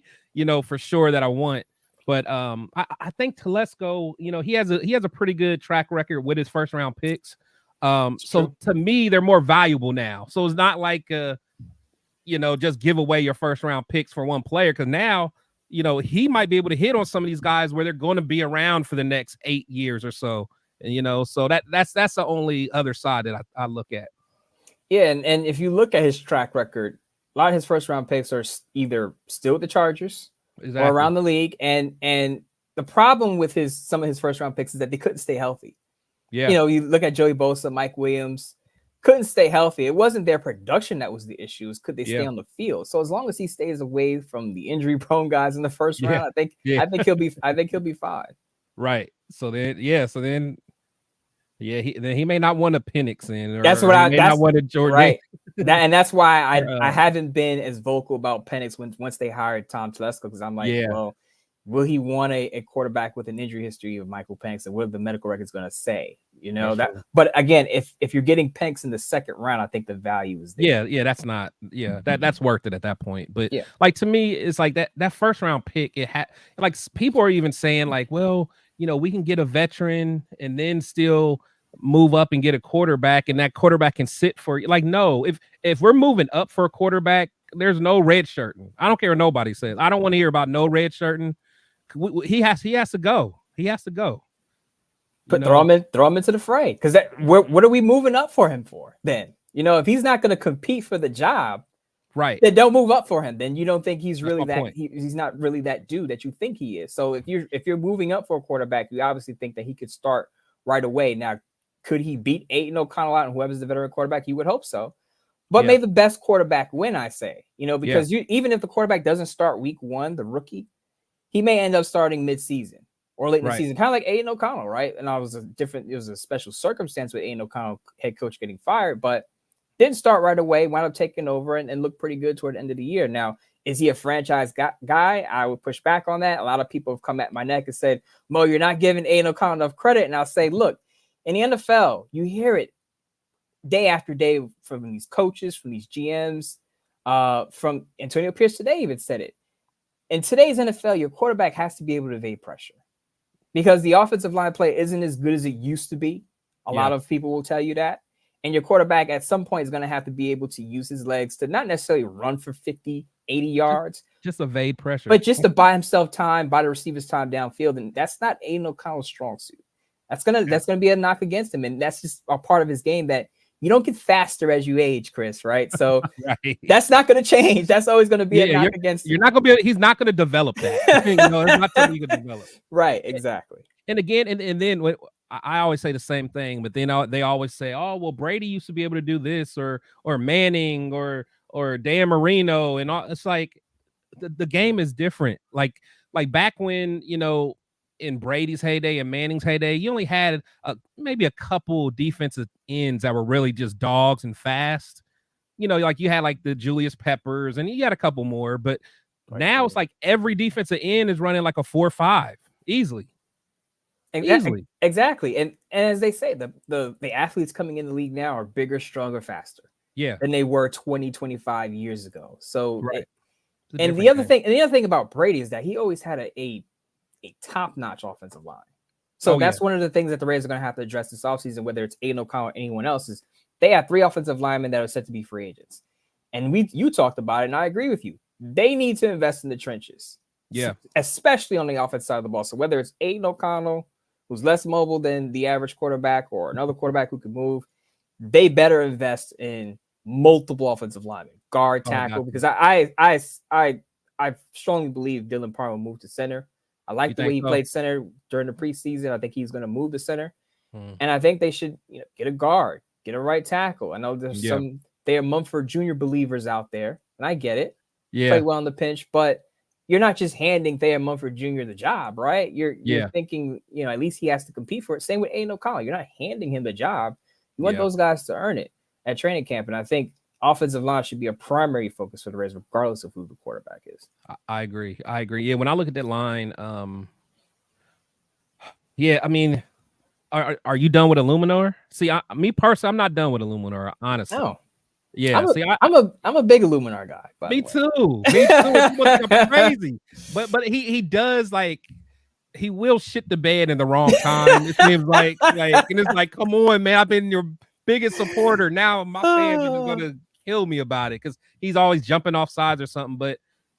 for sure that I want. But I think Telesco, he has a pretty good track record with his first round picks. So to me, they're more valuable now. So it's not like just give away your first round picks for one player, because now he might be able to hit on some of these guys where they're going to be around for the next 8 years or so. And so that's the only other side that I look at. Yeah, and if you look at his track record, a lot of his first round picks are either still with the Chargers or around the league. And the problem with some of his first round picks is that they couldn't stay healthy. Yeah. You look at Joey Bosa, Mike Williams, couldn't stay healthy. It wasn't their production that was the issue. Could they stay on the field? So as long as he stays away from the injury prone guys in the first round, I think he'll be fine. Right. So then he may not want a Penix in. That's what I not want a Jordan. Right. That's why I haven't been as vocal about Penix once they hired Tom Telesco, because I'm like, well, will he want a quarterback with an injury history of Michael Penix, and what are the medical records going to say? But again, if you're getting Penix in the second round, I think the value is there. That's not. That's worth it at that point. But like, to me, it's like that first round pick. It had, like, people are even saying like, well, we can get a veteran and then still move up and get a quarterback, and that quarterback can sit for you. Like, no, if we're moving up for a quarterback, there's no red shirting. I don't care what nobody says. I don't want to hear about no red shirting. He has to go. He has to go. Throw him into the fray, because what are we moving up for him for then? If he's not going to compete for the job, right, then don't move up for him. Then you don't think he's really that. He's not really that dude that you think he is. So if you're moving up for a quarterback, you obviously think that he could start right away. Now, could he beat Aiden O'Connell out and whoever's the veteran quarterback? You would hope so. But may the best quarterback win, I say. Because even if the quarterback doesn't start week one, the rookie, he may end up starting mid-season or late in the season, kind of like Aiden O'Connell, right? And it was a special circumstance with Aiden O'Connell, head coach, getting fired, but didn't start right away, wound up taking over and looked pretty good toward the end of the year. Now, is he a franchise guy? I would push back on that. A lot of people have come at my neck and said, Mo, you're not giving Aiden O'Connell enough credit. And I'll say, look, in the NFL, you hear it. day after day from these coaches, from these GMs, from Antonio Pierce today even said it. In today's NFL, your quarterback has to be able to evade pressure because the offensive line play isn't as good as it used to be. A lot of people will tell you that. And your quarterback at some point is going to have to be able to use his legs to not necessarily run for 50, 80 yards. Just evade pressure. But just to buy himself time, buy the receivers time downfield. And that's not Aiden O'Connell's strong suit. That's gonna be a knock against him. And that's just a part of his game that you don't get faster as you age, Chris, right? So that's not going to change. That's always going to be a knock against him. You're not going to be, he's not going to develop that. It's not something you can develop. Right, exactly. And again, and then when I always say the same thing, but then they always say, oh, well, Brady used to be able to do this, or Manning, or Dan Marino, and all. It's like the game is different. Like back when, in Brady's heyday and Manning's heyday, you only had maybe a couple defensive ends that were really just dogs and fast. Like you had like the Julius Peppers, and you had a couple more, but now it's like every defensive end is running like a 4-5 easily. Exactly. And as they say, the athletes coming in the league now are bigger, stronger, faster. Yeah. Than they were 20, 25 years ago. So, and the other thing about Brady is that he always had a top-notch offensive line. So that's one of the things that the Raiders are going to have to address this offseason, whether it's Aiden O'Connell or anyone else, is they have 3 offensive linemen that are set to be free agents. And you talked about it, and I agree with you. They need to invest in the trenches. Yeah. Especially on the offensive side of the ball. So whether it's Aiden O'Connell, who's less mobile than the average quarterback, or another quarterback who can move, they better invest in multiple offensive linemen, guard, tackle, because I strongly believe Dylan Parham will move to center. I like the way he played center during the preseason. I think he's going to move to center. And I think they should, get a guard, get a right tackle. I know there's they are Mumford Jr. believers out there, and I get it. Yeah. Play well on the pinch, but you're not just handing Thayer Mumford Jr. the job, right? You're thinking, at least he has to compete for it. Same with Aiden O'Connell. You're not handing him the job. You want those guys to earn it at training camp. And I think offensive line should be a primary focus for the Raiders, regardless of who the quarterback is. I agree. Yeah, when I look at that line, I mean, are you done with Illuminor? See, me personally, I'm not done with Illuminor, honestly. No. Yeah, I'm a big Illuminar guy. Me too. I'm crazy, but he does, like, he will shit the bed in the wrong time. It seems like, and it's like, come on, man, I've been your biggest supporter. Now my fans are just gonna kill me about it because he's always jumping off sides or something. But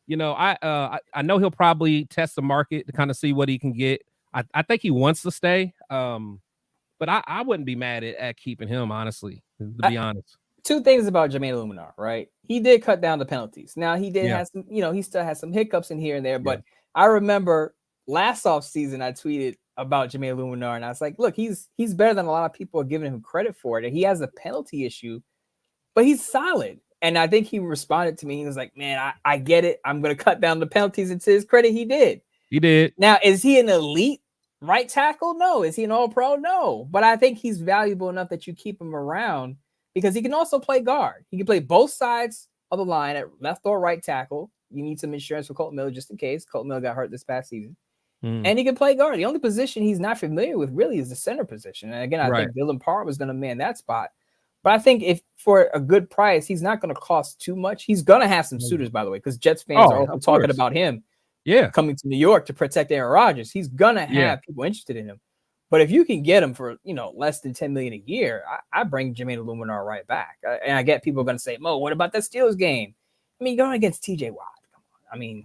I know he'll probably test the market to kind of see what he can get. I think he wants to stay, but I wouldn't be mad at keeping him, honestly, to be honest. 2 things about Jermaine Illuminar, right? He did cut down the penalties. Now he did have some, he still has some hiccups in here and there. But I remember last offseason I tweeted about Jermaine Illuminar, and I was like, look, he's better than a lot of people are giving him credit for it. And he has a penalty issue, but he's solid. And I think he responded to me. He was like, man, I get it. I'm going to cut down the penalties. And to his credit, he did. He did. Now, is he an elite right tackle? No. Is he an all-pro? No. But I think he's valuable enough that you keep him around, because he can also play guard. He can play both sides of the line at left or right tackle. You need some insurance for Colton Miller just in case. Colton Miller got hurt this past season. And he can play guard. The only position he's not familiar with really is the center position. And again, I think Dylan Parham was going to man that spot. But I think if for a good price, he's not going to cost too much. He's going to have some suitors, by the way, because Jets fans are also talking about him coming to New York to protect Aaron Rodgers. He's going to have people interested in him. But if you can get him for, less than $10 million a year, I bring Jermaine Illuminar right back. And I get people going to say, Mo, what about that Steelers game? I mean, going against TJ Watt. Come on. I mean,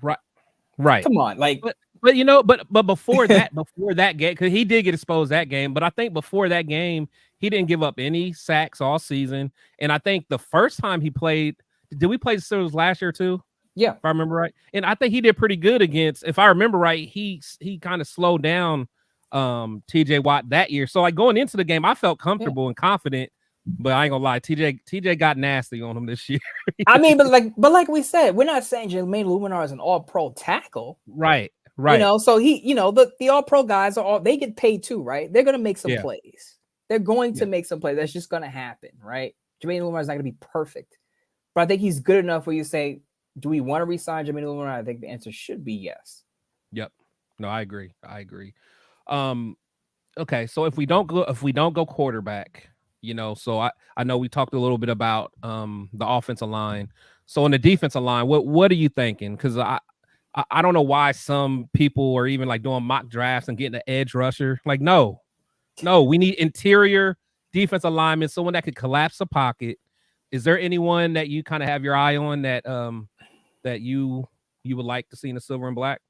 right. Come on. Like, but before that game, because he did get exposed that game. But I think before that game, he didn't give up any sacks all season. And I think the first time he played, did we play the Steelers last year too? Yeah. If I remember right. And I think he did pretty good against, if I remember right, he kind of slowed down TJ Watt that year. So like going into the game, I felt comfortable and confident, but I ain't gonna lie, TJ got nasty on him this year. I mean, but like we said, we're not saying Jermaine Illuminar is an all-pro tackle. Right. So he, the all-pro guys they get paid too, right? They're gonna make some plays. They're going to make some plays. That's just gonna happen, right? Jermaine Illuminar is not gonna be perfect, but I think he's good enough where you say, do we want to re-sign Jermaine Illuminar? I think the answer should be yes. Yep. No, I agree. Okay, so if we don't go quarterback, So I know we talked a little bit about the offensive line. So on the defensive line, what are you thinking? Because I don't know why some people are even like doing mock drafts and getting an edge rusher. Like, no, we need interior defensive linemen, someone that could collapse the pocket. Is there anyone that you kind of have your eye on that you would like to see in the silver and black?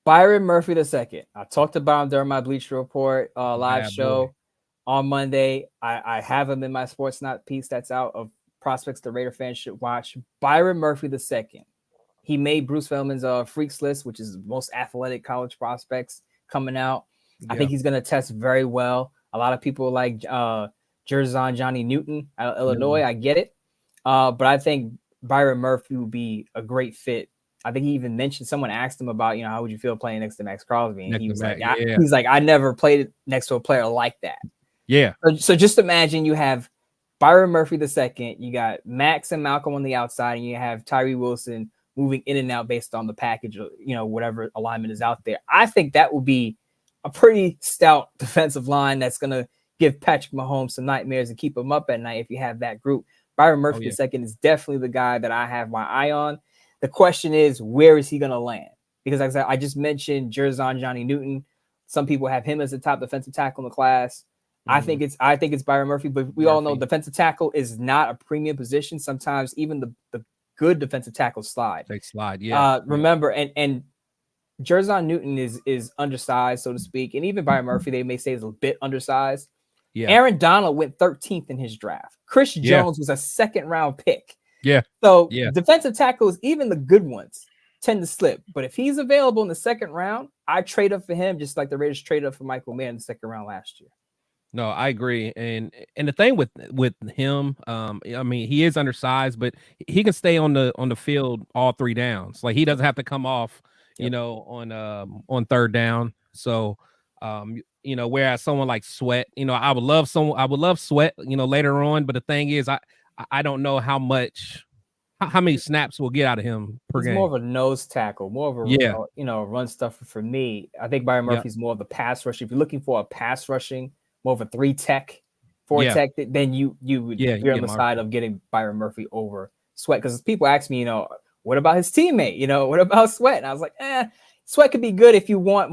Byron Murphy II. I talked about him during my Bleacher Report live show on Monday. I have him in my Sports Not piece that's out of prospects the Raider fans should watch. Byron Murphy II. He made Bruce Feldman's Freaks list, which is the most athletic college prospects coming out. Yeah. I think he's going to test very well. A lot of people like Jerzon Johnny Newton out of Illinois. I get it. But I think Byron Murphy would be a great fit. I think he even mentioned, someone asked him about, how would you feel playing next to Max Crosby? And he was like, I never played next to a player like that. Yeah. So just imagine you have Byron Murphy II, you got Max and Malcolm on the outside, and you have Tyree Wilson moving in and out based on the package, whatever alignment is out there. I think that would be a pretty stout defensive line that's going to give Patrick Mahomes some nightmares and keep him up at night if you have that group. Byron Murphy II is definitely the guy that I have my eye on. The question is, where is he going to land? Because like I said, I just mentioned Jerzon Johnny Newton. Some people have him as the top defensive tackle in the class. I think it's Byron Murphy, but we all know defensive tackle is not a premium position. Sometimes even the good defensive tackles slide. They slide, remember, and Jerzon Newton is undersized, so to speak, and even Byron Murphy, they may say, is a bit undersized. Yeah. Aaron Donald went 13th in his draft. Chris Jones was a second-round pick. Yeah. So defensive tackles, even the good ones, tend to slip. But if he's available in the second round, I trade up for him just like the Raiders traded up for Michael Mayer in the second round last year. No, I agree. And the thing with him, I mean, he is undersized, but he can stay on the field all 3 downs. Like, he doesn't have to come off, on third down. So, whereas someone like Sweat, I would love Sweat, later on. But the thing is, I don't know how many snaps we'll get out of him per game. He's more of a nose tackle, more of a run stuffer for me. I think Byron Murphy's more of the pass rush. If you're looking for a pass rushing, more of a 3-tech, 4-tech, then you would be on the side of getting Byron Murphy over Sweat. Because people ask me, what about his teammate? What about Sweat? And I was like, Sweat could be good if you want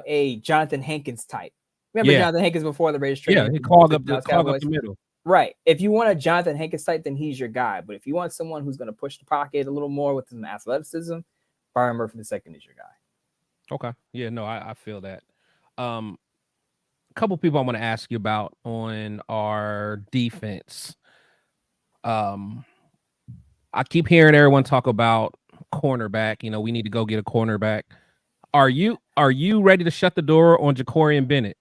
a Jonathan Hankins type. Remember Jonathan Hankins before the Raiders traded? Yeah, he clogged up the middle. Right. If you want a Jonathan Hankins type, then he's your guy. But if you want someone who's going to push the pocket a little more with some athleticism, Byron Murphy II is your guy. Okay. Yeah, no, I feel that. A couple people I want to ask you about on our defense. I keep hearing everyone talk about cornerback. We need to go get a cornerback. Are you ready to shut the door on Jacorian Bennett?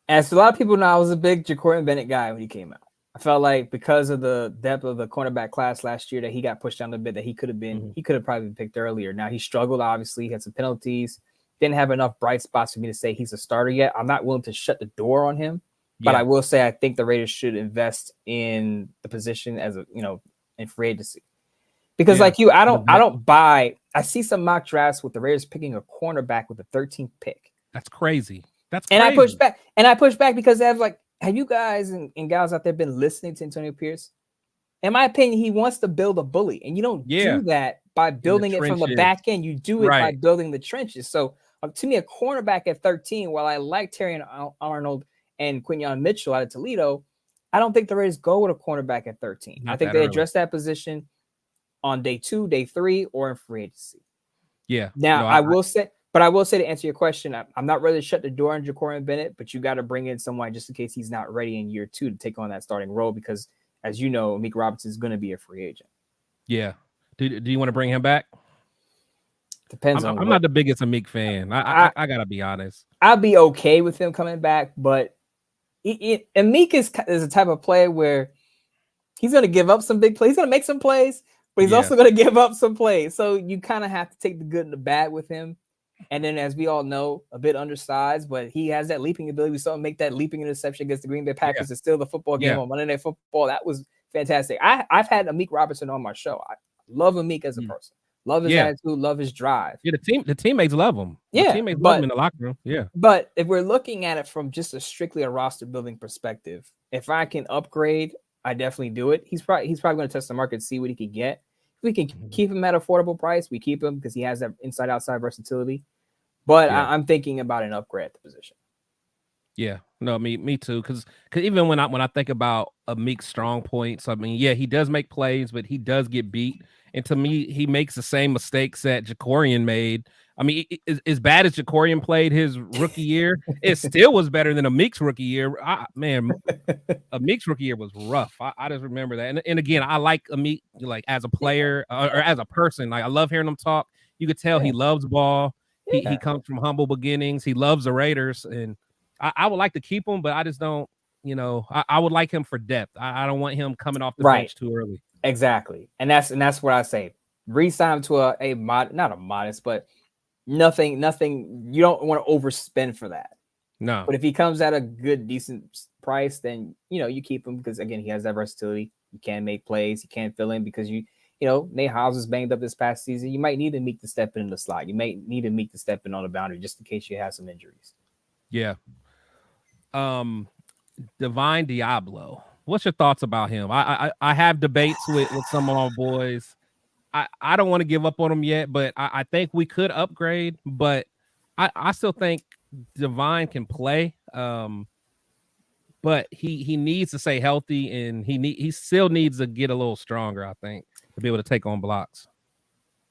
As a lot of people know, I was a big Jacorian Bennett guy when he came out. I felt like because of the depth of the cornerback class last year that he got pushed down a bit, that he could have probably been picked earlier. Now he struggled, obviously. He had some penalties. Didn't have enough bright spots for me to say he's a starter yet. I'm not willing to shut the door on him, but I will say I think the Raiders should invest in the position as in free agency. Because like you, I don't buy. I see some mock drafts with the Raiders picking a cornerback with the 13th pick. That's crazy. And I push back. And I push back because have you guys and gals out there been listening to Antonio Pierce? In my opinion, he wants to build a bully, and you don't do that by building it from the back end. You do it by building the trenches. So to me, a cornerback at 13, while I like Terry Arnold and Quinyon Mitchell out of Toledo, I don't think the Raiders go with a cornerback at 13. I think they address that position on day 2, day 3, or in free agency. Yeah. Now, I will say to answer your question, I'm not ready to shut the door on Jacorian Bennett, but you got to bring in someone just in case he's not ready in year 2 to take on that starting role because, as you know, Amik Robertson is going to be a free agent. Yeah. Do you want to bring him back? Depends on. I'm not the biggest Amik fan. I got to be honest. I'll be okay with him coming back, but Amik is a type of player where he's going to give up some big plays. He's going to make some plays, but he's also going to give up some plays. So you kind of have to take the good and the bad with him. And then, as we all know, a bit undersized, but he has that leaping ability. We saw him make that leaping interception against the Green Bay Packers to steal the football game on Monday Night Football. That was fantastic. I've had Amik Robertson on my show. I love Amik as a person. Love his attitude, love his drive. Yeah, the teammates love him. The teammates love him in the locker room. Yeah. But if we're looking at it from just strictly a roster building perspective, if I can upgrade, I definitely do it. He's probably going to test the market, see what he can get. If we can keep him at affordable price, we keep him because he has that inside outside versatility. But I'm thinking about an upgrade at the position. Yeah, no, me too. Because even when I think about Meek's strong points, I mean, yeah, he does make plays, but he does get beat. And to me, he makes the same mistakes that Jacorian made. I mean, as bad as Jacorian played his rookie year, it still was better than a Meek's rookie year. Man, a Meek's rookie year was rough. I just remember that. And again, I like Meek like as a player or as a person. Like I love hearing him talk. You could tell he loves ball. He comes from humble beginnings. He loves the Raiders, and I would like to keep him, but I just don't. I would like him for depth. I don't want him coming off the bench too early. Exactly, and that's what I say. Re-sign him to not a modest, but nothing. You don't want to overspend for that. No, but if he comes at a good, decent price, then you keep him because again he has that versatility. You can make plays. You can fill in because Nate Hobbs was banged up this past season. You might need to Meek to step in the slot. You might need to Meek to step in on the boundary just in case you have some injuries. Yeah. Divine Diablo. What's your thoughts about him? I have debates with some of our boys. I don't want to give up on him yet, but I think we could upgrade. But I still think Divine can play. But he needs to stay healthy, and he still needs to get a little stronger, I think, to be able to take on blocks.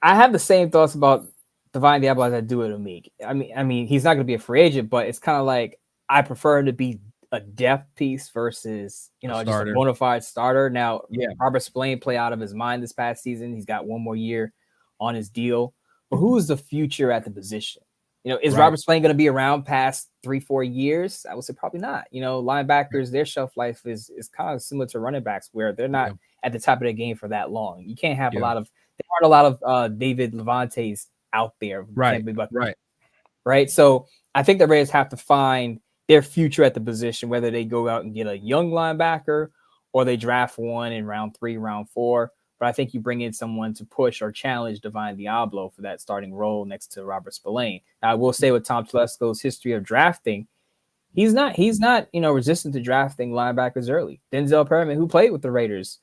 I have the same thoughts about Divine Diablo as I do with Meek. I mean, he's not going to be a free agent, but it's kind of like I prefer him to be a depth piece versus just a bona fide starter. Now, Robert Spillane played out of his mind this past season. He's got one more year on his deal. But who is the future at the position? Is Robert Spillane going to be around past 3-4 years? I would say probably not. Linebackers, their shelf life is kind of similar to running backs where they're not at the top of the game for that long. You can't have there aren't a lot of David Levantes out there. Right. So I think the Raiders have to find their future at the position, whether they go out and get a young linebacker or they draft one in round 3, round 4. But I think you bring in someone to push or challenge Divine Diablo for that starting role next to Robert Spillane. Now, I will say with Tom Telesco's history of drafting, he's not resistant to drafting linebackers early. Denzel Perryman, who played with the Raiders,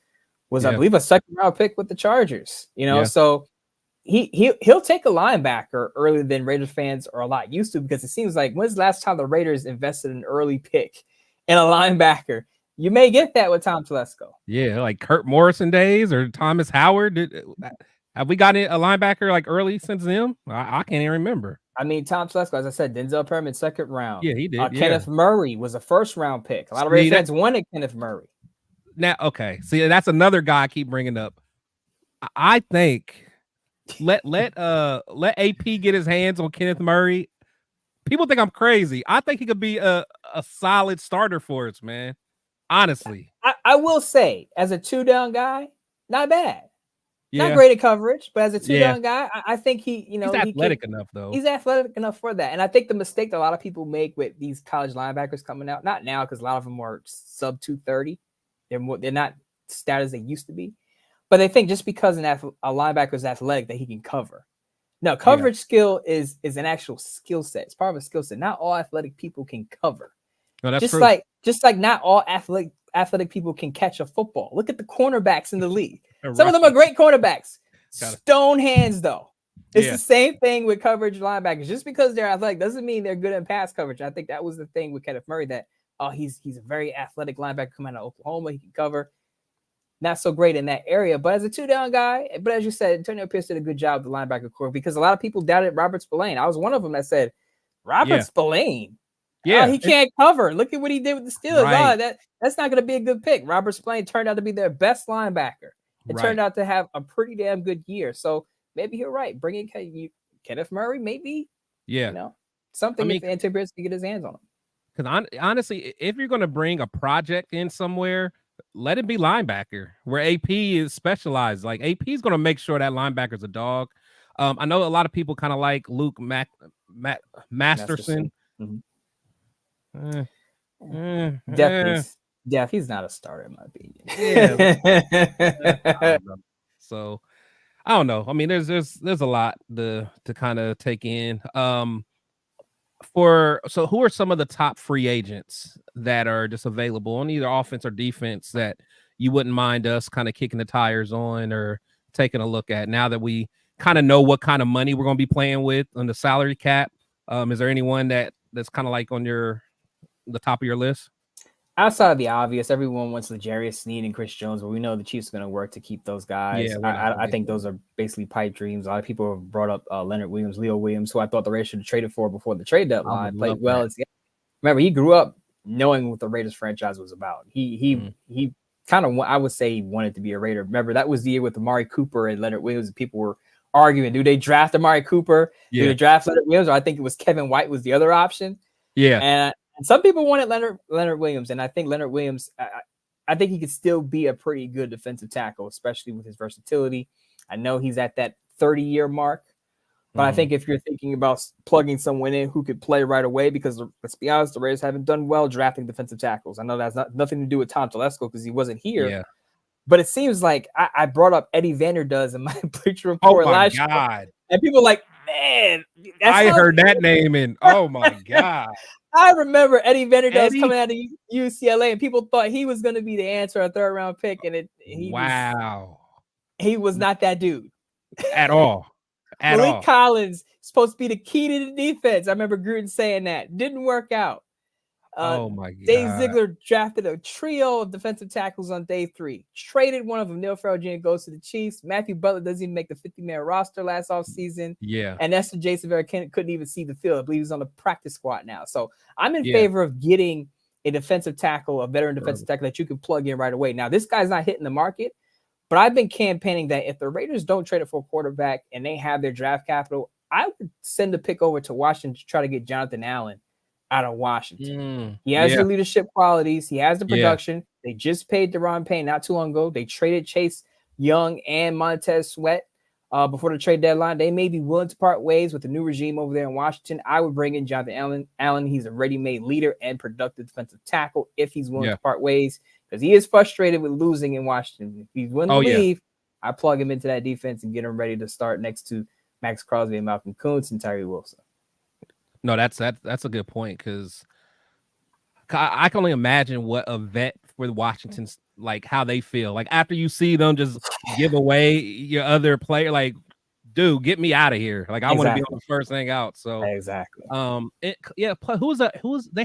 was I believe a second round pick with the Chargers. So he'll take a linebacker earlier than Raiders fans are a lot used to, because it seems like when's the last time the Raiders invested an early pick in a linebacker? You may get that with Tom Telesco. Yeah, like Kurt Morrison days or Thomas Howard. Have we gotten a linebacker like early since them? I can't even remember. I mean, Tom Telesco, as I said, Denzel Perryman, second round. Yeah, he did. Kenneth Murray was a first round pick. A lot of Raiders fans wanted Kenneth Murray. Now, okay, see, that's another guy I keep bringing up. I think let AP get his hands on Kenneth Murray. People think I'm crazy. I think he could be a solid starter for us, man. Honestly, I will say, as a 2-down guy, not bad. Not great at coverage, but as a 2-down guy, I think he's athletic enough, though. He's athletic enough for that. And I think the mistake that a lot of people make with these college linebackers coming out, not now because a lot of them are sub 230, they're not stout as they used to be, but they think just because a linebacker is athletic that he can cover. No, coverage skill is an actual skill set. It's part of a skill set. Not all athletic people can cover. No, that's just true. Just like not all athletic people can catch a football. Look at the cornerbacks in the league. Some of them are great cornerbacks. Stone hands, though. It's the same thing with coverage linebackers. Just because they're athletic doesn't mean they're good at pass coverage. I think that was the thing with Kenneth Murray, that he's a very athletic linebacker coming out of Oklahoma. He can cover. Not so great in that area, but as a 2-down guy, but as you said, Antonio Pierce did a good job with the linebacker core, because a lot of people doubted Robert Spillane. I was one of them that said, Robert Spillane. Yeah, he can't cover. Look at what he did with the Steelers. Right. That's not going to be a good pick. Robert Spillane turned out to be their best linebacker. It turned out to have a pretty damn good year. So maybe you're right. Bring in Kenneth Murray, maybe. Yeah. Something if Antonio Pierce can get his hands on him. Because honestly, if you're going to bring a project in somewhere, let it be linebacker, where AP is specialized. Like AP is going to make sure that linebacker's a dog. I know a lot of people kind of like Luke Masterson. Mm-hmm. He's not a starter in my opinion. So I don't know. I mean, there's a lot to kind of take in. So who are some of the top free agents that are just available on either offense or defense that you wouldn't mind us kind of kicking the tires on or taking a look at now that we kind of know what kind of money we're going to be playing with on the salary cap? Is there anyone that's kind of like on the top of your list? Outside of the obvious, everyone wants L'Jarius Sneed and Chris Jones, but we know the Chiefs are going to work to keep those guys. Yeah, I think those are basically pipe dreams. A lot of people have brought up Leonard Williams, Leo Williams, who I thought the Raiders should have traded for before the trade deadline. Played well. Remember, he grew up knowing what the Raiders franchise was about. He kind of, I would say, he wanted to be a Raider. Remember, that was the year with Amari Cooper and Leonard Williams, and people were arguing, do they draft Amari Cooper? Yeah. Do they draft Leonard Williams? Or I think it was Kevin White was the other option. Yeah. And some people wanted Leonard Williams, and I think Leonard Williams, I think he could still be a pretty good defensive tackle, especially with his versatility. I know he's at that 30-year mark, but I think if you're thinking about plugging someone in who could play right away, because let's be honest, the Raiders haven't done well drafting defensive tackles. I know that's nothing to do with Tom Telesco because he wasn't here. Yeah. But it seems like I brought up Eddie Vanderdoes in my Bleacher Report last year, and people were like, man, I heard that name and oh my God. I remember Eddie Vanderdoes coming out of UCLA, and people thought he was going to be the answer, a third-round pick, and he was not that dude at all. Malik Collins supposed to be the key to the defense. I remember Gruden saying that. Didn't work out. Oh my God. Dave Ziegler drafted a trio of defensive tackles on day 3. Traded one of them. Neil Farrell Jr. goes to the Chiefs. Matthew Butler doesn't even make the 50-man roster last offseason. Yeah. And Esther Jason Vera couldn't even see the field. I believe he's on the practice squad now. So I'm in favor of getting a defensive tackle, a veteran defensive tackle that you can plug in right away. Now, this guy's not hitting the market, but I've been campaigning that if the Raiders don't trade it for a quarterback and they have their draft capital, I would send a pick over to Washington to try to get Jonathan Allen out of Washington. He has the leadership qualities. He has the production. They just paid Deron Payne not too long ago. They traded Chase Young and Montez Sweat before the trade deadline. They may be willing to part ways with the new regime over there in Washington. I would bring in Jonathan Allen. He's a ready-made leader and productive defensive tackle if he's willing to part ways, because he is frustrated with losing in Washington. If he's willing to leave, I plug him into that defense and get him ready to start next to Max Crosby and Malcolm Kuntz and Tyree Wilson. No, that's a good point, because I can only imagine what a vet for Washington's, like, how they feel. Like, after you see them just give away your other player, like, dude, get me out of here. Like, I want to be on the first thing out. So exactly. They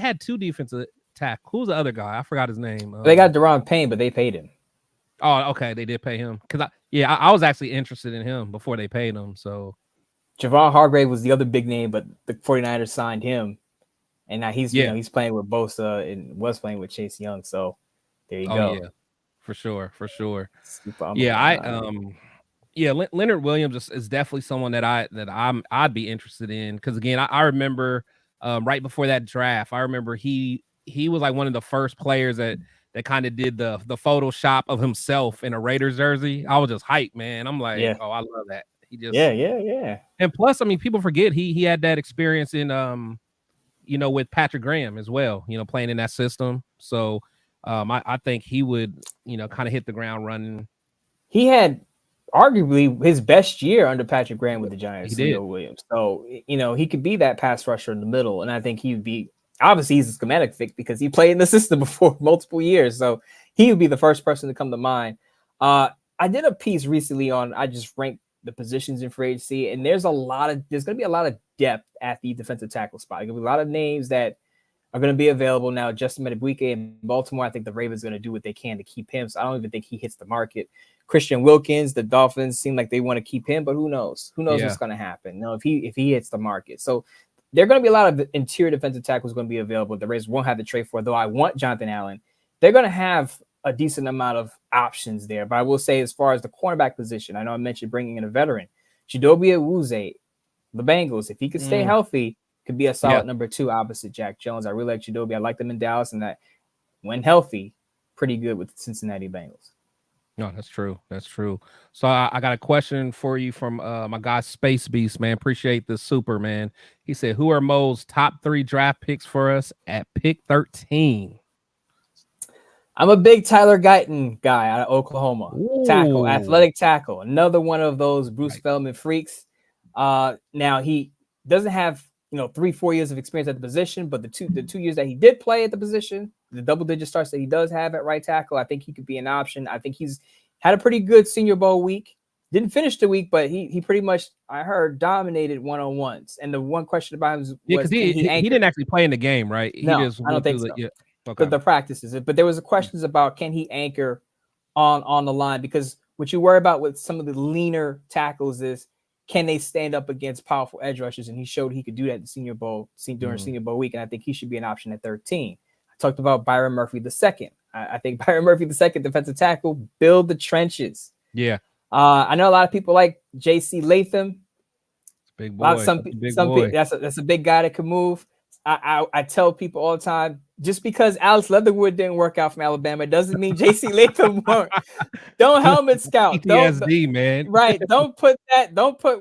had 2 defensive tackles. Who's the other guy? I forgot his name. They got Deron Payne, but they paid him. Oh, okay, they did pay him, because I was actually interested in him before they paid him. So Javon Hargrave was the other big name, but the 49ers signed him, and now he's he's playing with Bosa and was playing with Chase Young. So there you go. Yeah, for sure. Leonard Williams is definitely someone that I'd be interested in, because again, I remember right before that draft, I remember he was like one of the first players that kind of did the Photoshop of himself in a Raiders jersey. I was just hyped, man. I'm like, oh, I love that. He just And plus, I mean, people forget he had that experience in with Patrick Graham as well, playing in that system. So I think he would, kind of hit the ground running. He had arguably his best year under Patrick Graham with the Giants. He did. Williams. So, he could be that pass rusher in the middle. And I think he'd be, obviously he's a schematic fit because he played in the system before multiple years. So he would be the first person to come to mind. I did a piece recently I just ranked the positions in free agency, and there's going to be a lot of depth at the defensive tackle spot. There's going to be a lot of names that are going to be available now. Justin Madubuike in Baltimore, I think the Ravens are going to do what they can to keep him. So I don't even think he hits the market. Christian Wilkins, the Dolphins seem like they want to keep him, but who knows? Who knows what's going to happen? If he hits the market. So there are going to be a lot of interior defensive tackles going to be available. The Raiders won't have to trade for, though I want Jonathan Allen. They're going to have a decent amount of options there. But I will say, as far as the cornerback position, I know I mentioned bringing in a veteran. Chidobe Awuzie, the Bengals, if he could stay healthy, could be a solid number 2 opposite Jack Jones. I really like Chidobe. I like them in Dallas, and that when healthy, pretty good with the Cincinnati Bengals. No, that's true. That's true. So I got a question for you from my guy Space Beast, man. Appreciate the super, man. He said, who are Mo's top 3 draft picks for us at pick 13? I'm a big Tyler Guyton guy out of Oklahoma. Tackle, Ooh. athletic tackle. Another one of those Bruce Feldman freaks. Now he doesn't have 3-4 years of experience at the position, but the two years that he did play at the position, the double-digit starts that he does have at right tackle, I think he could be an option. I think he's had a pretty good Senior Bowl week. Didn't finish the week, but he pretty much, I heard, dominated one-on-ones. And the one question about him was because he didn't actually play in the game, right? No, he just I don't think so. Okay. The practices, but there was questions about can he anchor on the line, because what you worry about with some of the leaner tackles is can they stand up against powerful edge rushers, and he showed he could do that in Senior Bowl during Senior Bowl week, and I think he should be an option at 13. I talked about Byron Murphy II. I think Byron Murphy II, defensive tackle, build the trenches. Yeah. I know a lot of people like J.C. Latham. Big boy. People, that's a big guy that can move. I tell people all the time, just because Alex Leatherwood didn't work out from Alabama, it doesn't mean J.C. Latham won't. Don't helmet scout. PTSD, man. Right. Don't put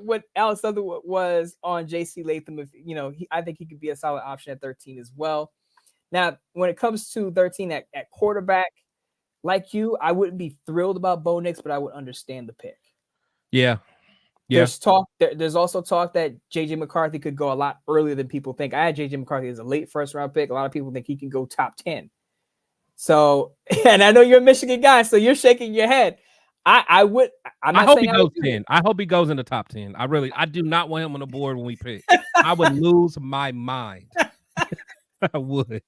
what Alex Leatherwood was on J.C. Latham. If I think he could be a solid option at 13 as well. Now, when it comes to 13 at quarterback, like you, I wouldn't be thrilled about Bo Nix, but I would understand the pick. Yeah. There's talk. There's also talk that JJ McCarthy could go a lot earlier than people think. I had JJ McCarthy as a late first round pick. A lot of people think he can go top 10. So, and I know you're a Michigan guy, so you're shaking your head. I hope he goes 10. I hope he goes in the top 10. I do not want him on the board when we pick. I would lose my mind. I would.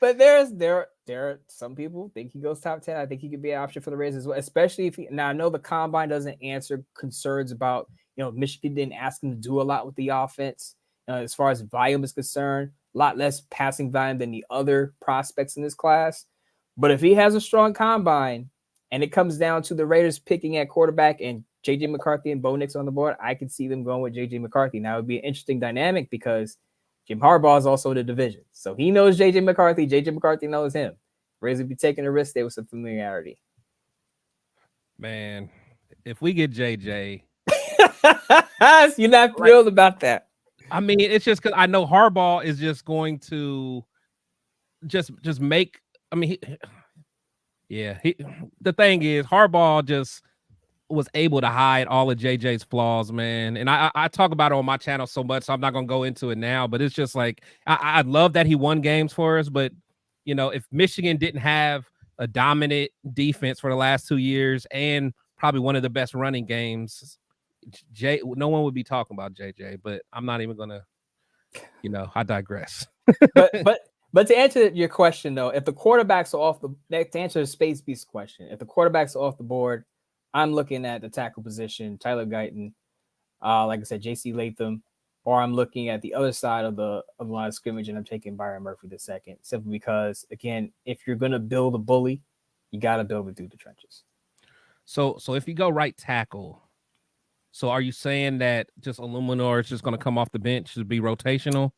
But there are some people think he goes top 10. I think he could be an option for the Raiders as well, especially if now I know the combine doesn't answer concerns about, Michigan didn't ask him to do a lot with the offense. As far as volume is concerned, a lot less passing volume than the other prospects in this class. But if he has a strong combine and it comes down to the Raiders picking at quarterback and JJ McCarthy and Bo Nix on the board, I could see them going with JJ McCarthy. Now it would be an interesting dynamic because Jim Harbaugh is also in the division. So he knows JJ McCarthy. JJ McCarthy knows him. Raiders would be taking a risk there with some familiarity. Man, if we get JJ. You're not thrilled about that. I mean, it's just because I know Harbaugh is just going to just make. I mean, the thing is, Harbaugh just was able to hide all of JJ's flaws, man. And I talk about it on my channel so much, so I'm not gonna go into it now. But it's just like I love that he won games for us. But if Michigan didn't have a dominant defense for the last 2 years and probably one of the best running games, no one would be talking about JJ. But I'm not even gonna, I digress. But to answer your question though, if the quarterbacks are off to answer the Space Beast question, if the quarterbacks are off the board, I'm looking at the tackle position, Tyler Guyton, like I said, J.C. Latham, or I'm looking at the other side of the line of scrimmage, and I'm taking Byron Murphy II, simply because, again, if you're going to build a bully, you got to build it through the trenches. So if you go right tackle, so are you saying that just Illuminor is just going to come off the bench to be rotational?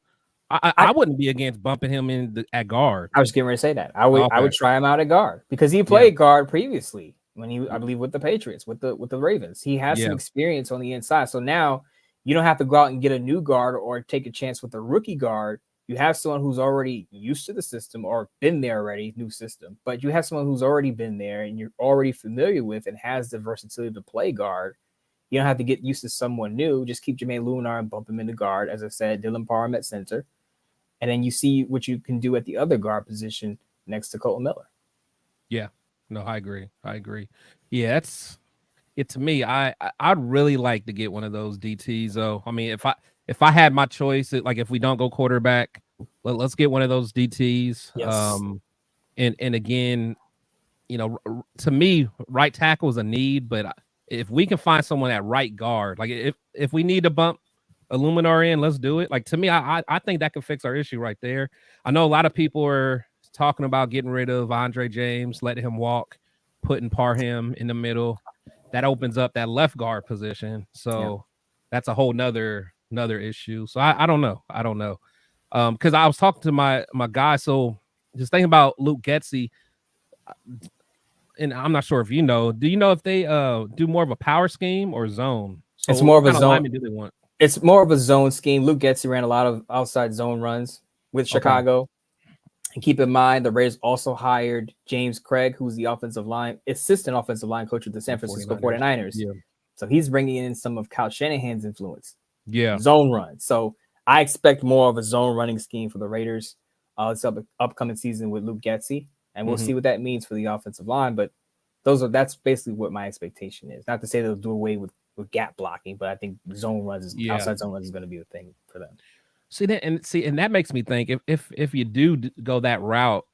I wouldn't be against bumping him at guard. I was getting ready to say that. I would try him out at guard because he played guard previously. When he, I believe, with the Patriots, with the Ravens, he has some experience on the inside. So now you don't have to go out and get a new guard or take a chance with a rookie guard. You have someone who's already used to the system or been there already, new system. But you have someone who's already been there and you're already familiar with and has the versatility to play guard. You don't have to get used to someone new. Just keep Jermaine Lunar and bump him into guard. As I said, Dylan Parham at center. And then you see what you can do at the other guard position next to Colton Miller. Yeah. No, I agree. Yeah, to me. I'd really like to get one of those DTs though. I mean, if I had my choice, like if we don't go quarterback, let's get one of those DTs. Yes. And again, to me, right tackle is a need, but if we can find someone at right guard, like if we need to bump Illuminar in, let's do it. Like to me, I think that could fix our issue right there. I know a lot of people are talking about getting rid of Andre James, letting him walk, putting Parham in the middle. That opens up that left guard position. So that's a whole nother issue. So I don't know. Because I was talking to my guy. So just thinking about Luke Getsy, and I'm not sure if do you know if they do more of a power scheme or zone? So it's more of a zone. Lineman do they want? It's more of a zone scheme. Luke Getsy ran a lot of outside zone runs with Chicago. And keep in mind, the Raiders also hired James Craig, who's the assistant offensive line coach of the San Francisco 49ers. Yeah. So he's bringing in some of Kyle Shanahan's influence. Yeah. Zone run. So I expect more of a zone running scheme for the Raiders this upcoming season with Luke Getsy. And we'll see what that means for the offensive line. But that's basically what my expectation is. Not to say they'll do away with gap blocking, but I think outside zone runs is going to be the thing for them. See, and that makes me think if you do go that route,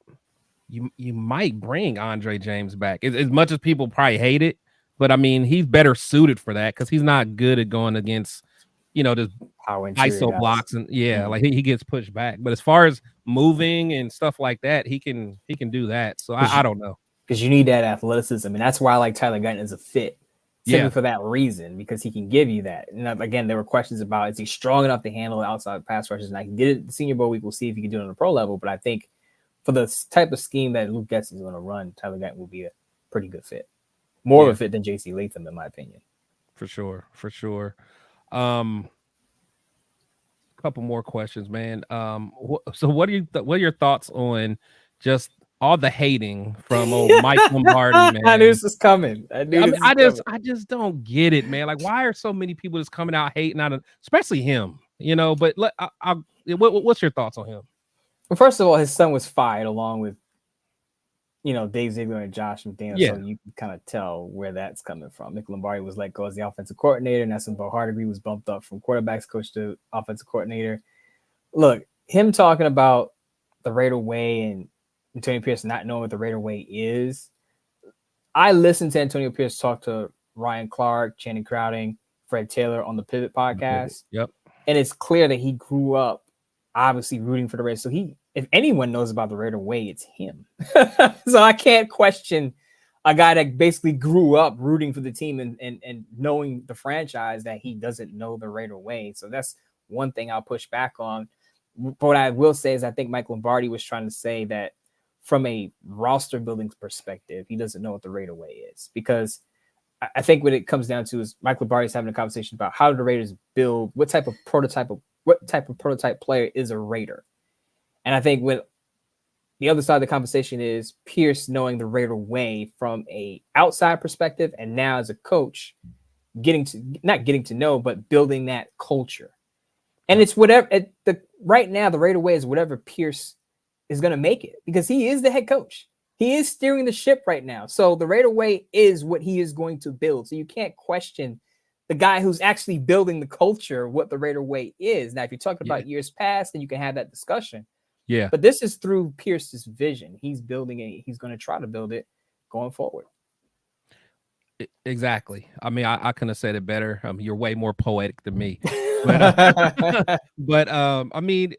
you might bring Andre James back. As much as people probably hate it, but I mean, he's better suited for that because he's not good at going against, just power ISO blocks and like he gets pushed back. But as far as moving and stuff like that, he can do that. So I don't know, because you need that athleticism, and that's why I like Tyler Guyton as a fit. Simply for that reason, because he can give you that. And again, there were questions about, is he strong enough to handle outside pass rushes? And I did it the Senior Bowl week. We'll see if he can do it on the pro level. But I think for the type of scheme that Luke Getsy is going to run, Tyler Guyton will be a pretty good fit. More of a fit than J.C. Latham, in my opinion. For sure. Couple more questions, man. So what are your thoughts on just all the hating from old Mike Lombardi, man? I knew this was coming. I just don't get it, man. Like, why are so many people just coming out hating on it, especially him? But what's your thoughts on him? Well, first of all, his son was fired along with, Dave Ziegler and Josh McDaniels. Yeah. So you can kind of tell where that's coming from. Mick Lombardi was let go as the offensive coordinator, and that's when Bo Hardegree was bumped up from quarterbacks coach to offensive coordinator. Look, him talking about the Raider way and Antonio Pierce not knowing what the Raider way is. I listened to Antonio Pierce talk to Ryan Clark, Channing Crowding, Fred Taylor on the Pivot podcast. Yep. And it's clear that he grew up obviously rooting for the Raiders. So if anyone knows about the Raider way, it's him. So I can't question a guy that basically grew up rooting for the team and knowing the franchise that he doesn't know the Raider way. So that's one thing I'll push back on. But what I will say is I think Mike Lombardi was trying to say that from a roster building perspective, he doesn't know what the Raider way is, because I think what it comes down to is Mike Lombardi is having a conversation about how do the Raiders build, what type of prototype player is a Raider. And I think what the other side of the conversation is Pierce knowing the Raider way from a outside perspective, and now as a coach, not getting to know, but building that culture. And it's whatever right now, the Raider way is whatever Pierce is going to make it, because he is the head coach. He is steering the ship right now. So the Raider way is what he is going to build. So you can't question the guy who's actually building the culture, what the Raider way is. Now, if you're talking about years past, then you can have that discussion. Yeah. But this is through Pierce's vision. He's building it. He's going to try to build it going forward. Exactly. I mean, I couldn't have said it better. You're way more poetic than me. But I mean,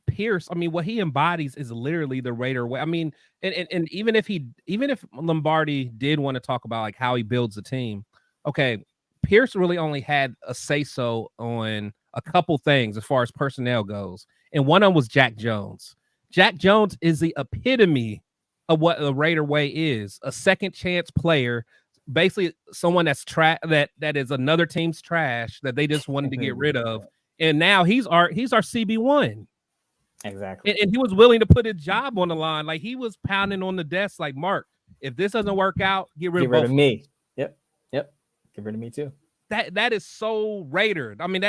Pierce, I mean, what he embodies is literally the Raider way. I mean, and even if Lombardi did want to talk about like how he builds a team, okay, Pierce really only had a say-so on a couple things as far as personnel goes. And one of them was Jack Jones. Jack Jones is the epitome of what the Raider way is, a second chance player, basically someone that's that is another team's trash that they just wanted to get rid of. And now he's our CB1. Exactly. And he was willing to put his job on the line. Like, he was pounding on the desk like, Mark, if this doesn't work out, get rid of me. Yep. Get rid of me too. That is so Raider. I mean,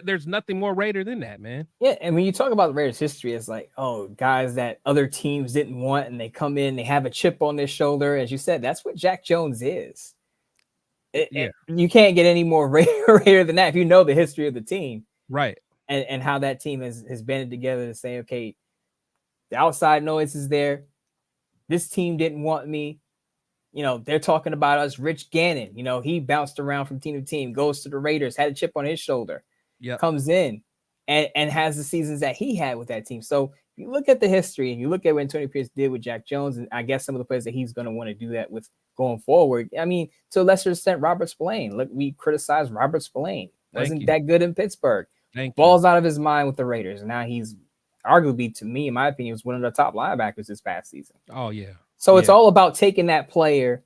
there's nothing more Raider than that, man. Yeah, and when you talk about the Raiders' history, it's like, oh, guys that other teams didn't want, and they come in, they have a chip on their shoulder. As you said, that's what Jack Jones is. You can't get any more Raider than that if you know the history of the team. Right. And how that team has banded together to say, okay, the outside noise is there. This team didn't want me. They're talking about us. Rich Gannon, he bounced around from team to team, goes to the Raiders, had a chip on his shoulder, comes in and has the seasons that he had with that team. So if you look at the history and you look at what Antonio Pierce did with Jack Jones, and I guess some of the players that he's going to want to do that with going forward. I mean, to a lesser extent, Robert Spillane. Look, we criticized Robert Spillane. Wasn't that good in Pittsburgh. Balls out of his mind with the Raiders. And now he's arguably, to me, in my opinion, was one of the top linebackers this past season. Oh, yeah. So it's all about taking that player.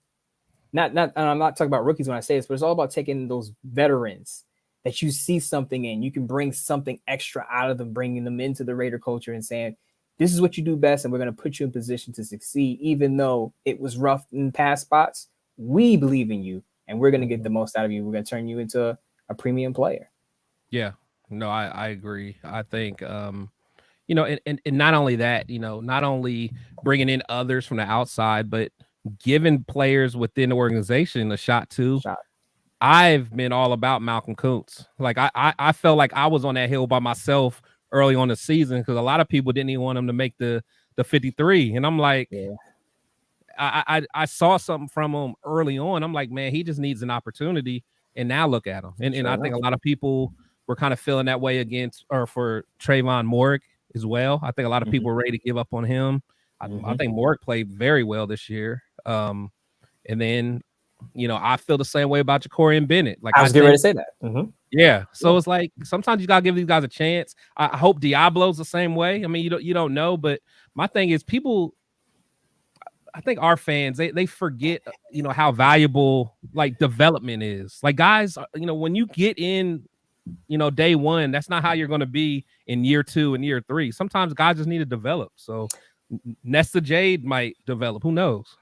And I'm not talking about rookies when I say this, but it's all about taking those veterans that you see something in. You can bring something extra out of them, bringing them into the Raider culture and saying, This is what you do best, and we're going to put you in position to succeed, even though it was rough in past spots. We believe in you, and we're going to get the most out of you. We're going to turn you into a premium player. Yeah, no, I agree. I think, you know, and not only that, you know, not only bringing in others from the outside, but giving players within the organization a shot too. I've been all about Malcolm Kuntz. Like I felt like I was on that hill by myself early on the season because a lot of people didn't even want him to make the 53. And I'm like, I saw something from him early on. I'm like, man, he just needs an opportunity. And now look at him. And I think a lot of people were kind of feeling that way for Trayvon Moehrig as well. I think a lot of people were ready to give up on him. I think Moehrig played very well this year. And then, you know, I feel the same way about Ja'Cory Bennett. Like I was getting ready to say that. Yeah. So it's like sometimes you gotta give these guys a chance. I hope Diablo's the same way. I mean, you don't know, but my thing is I think our fans they forget, you know, how valuable like development is. Like guys, you know, when you get in, you know, day one, that's not how you're gonna be in year 2 and year 3. Sometimes guys just need to develop. So Nesta Jade might develop. Who knows?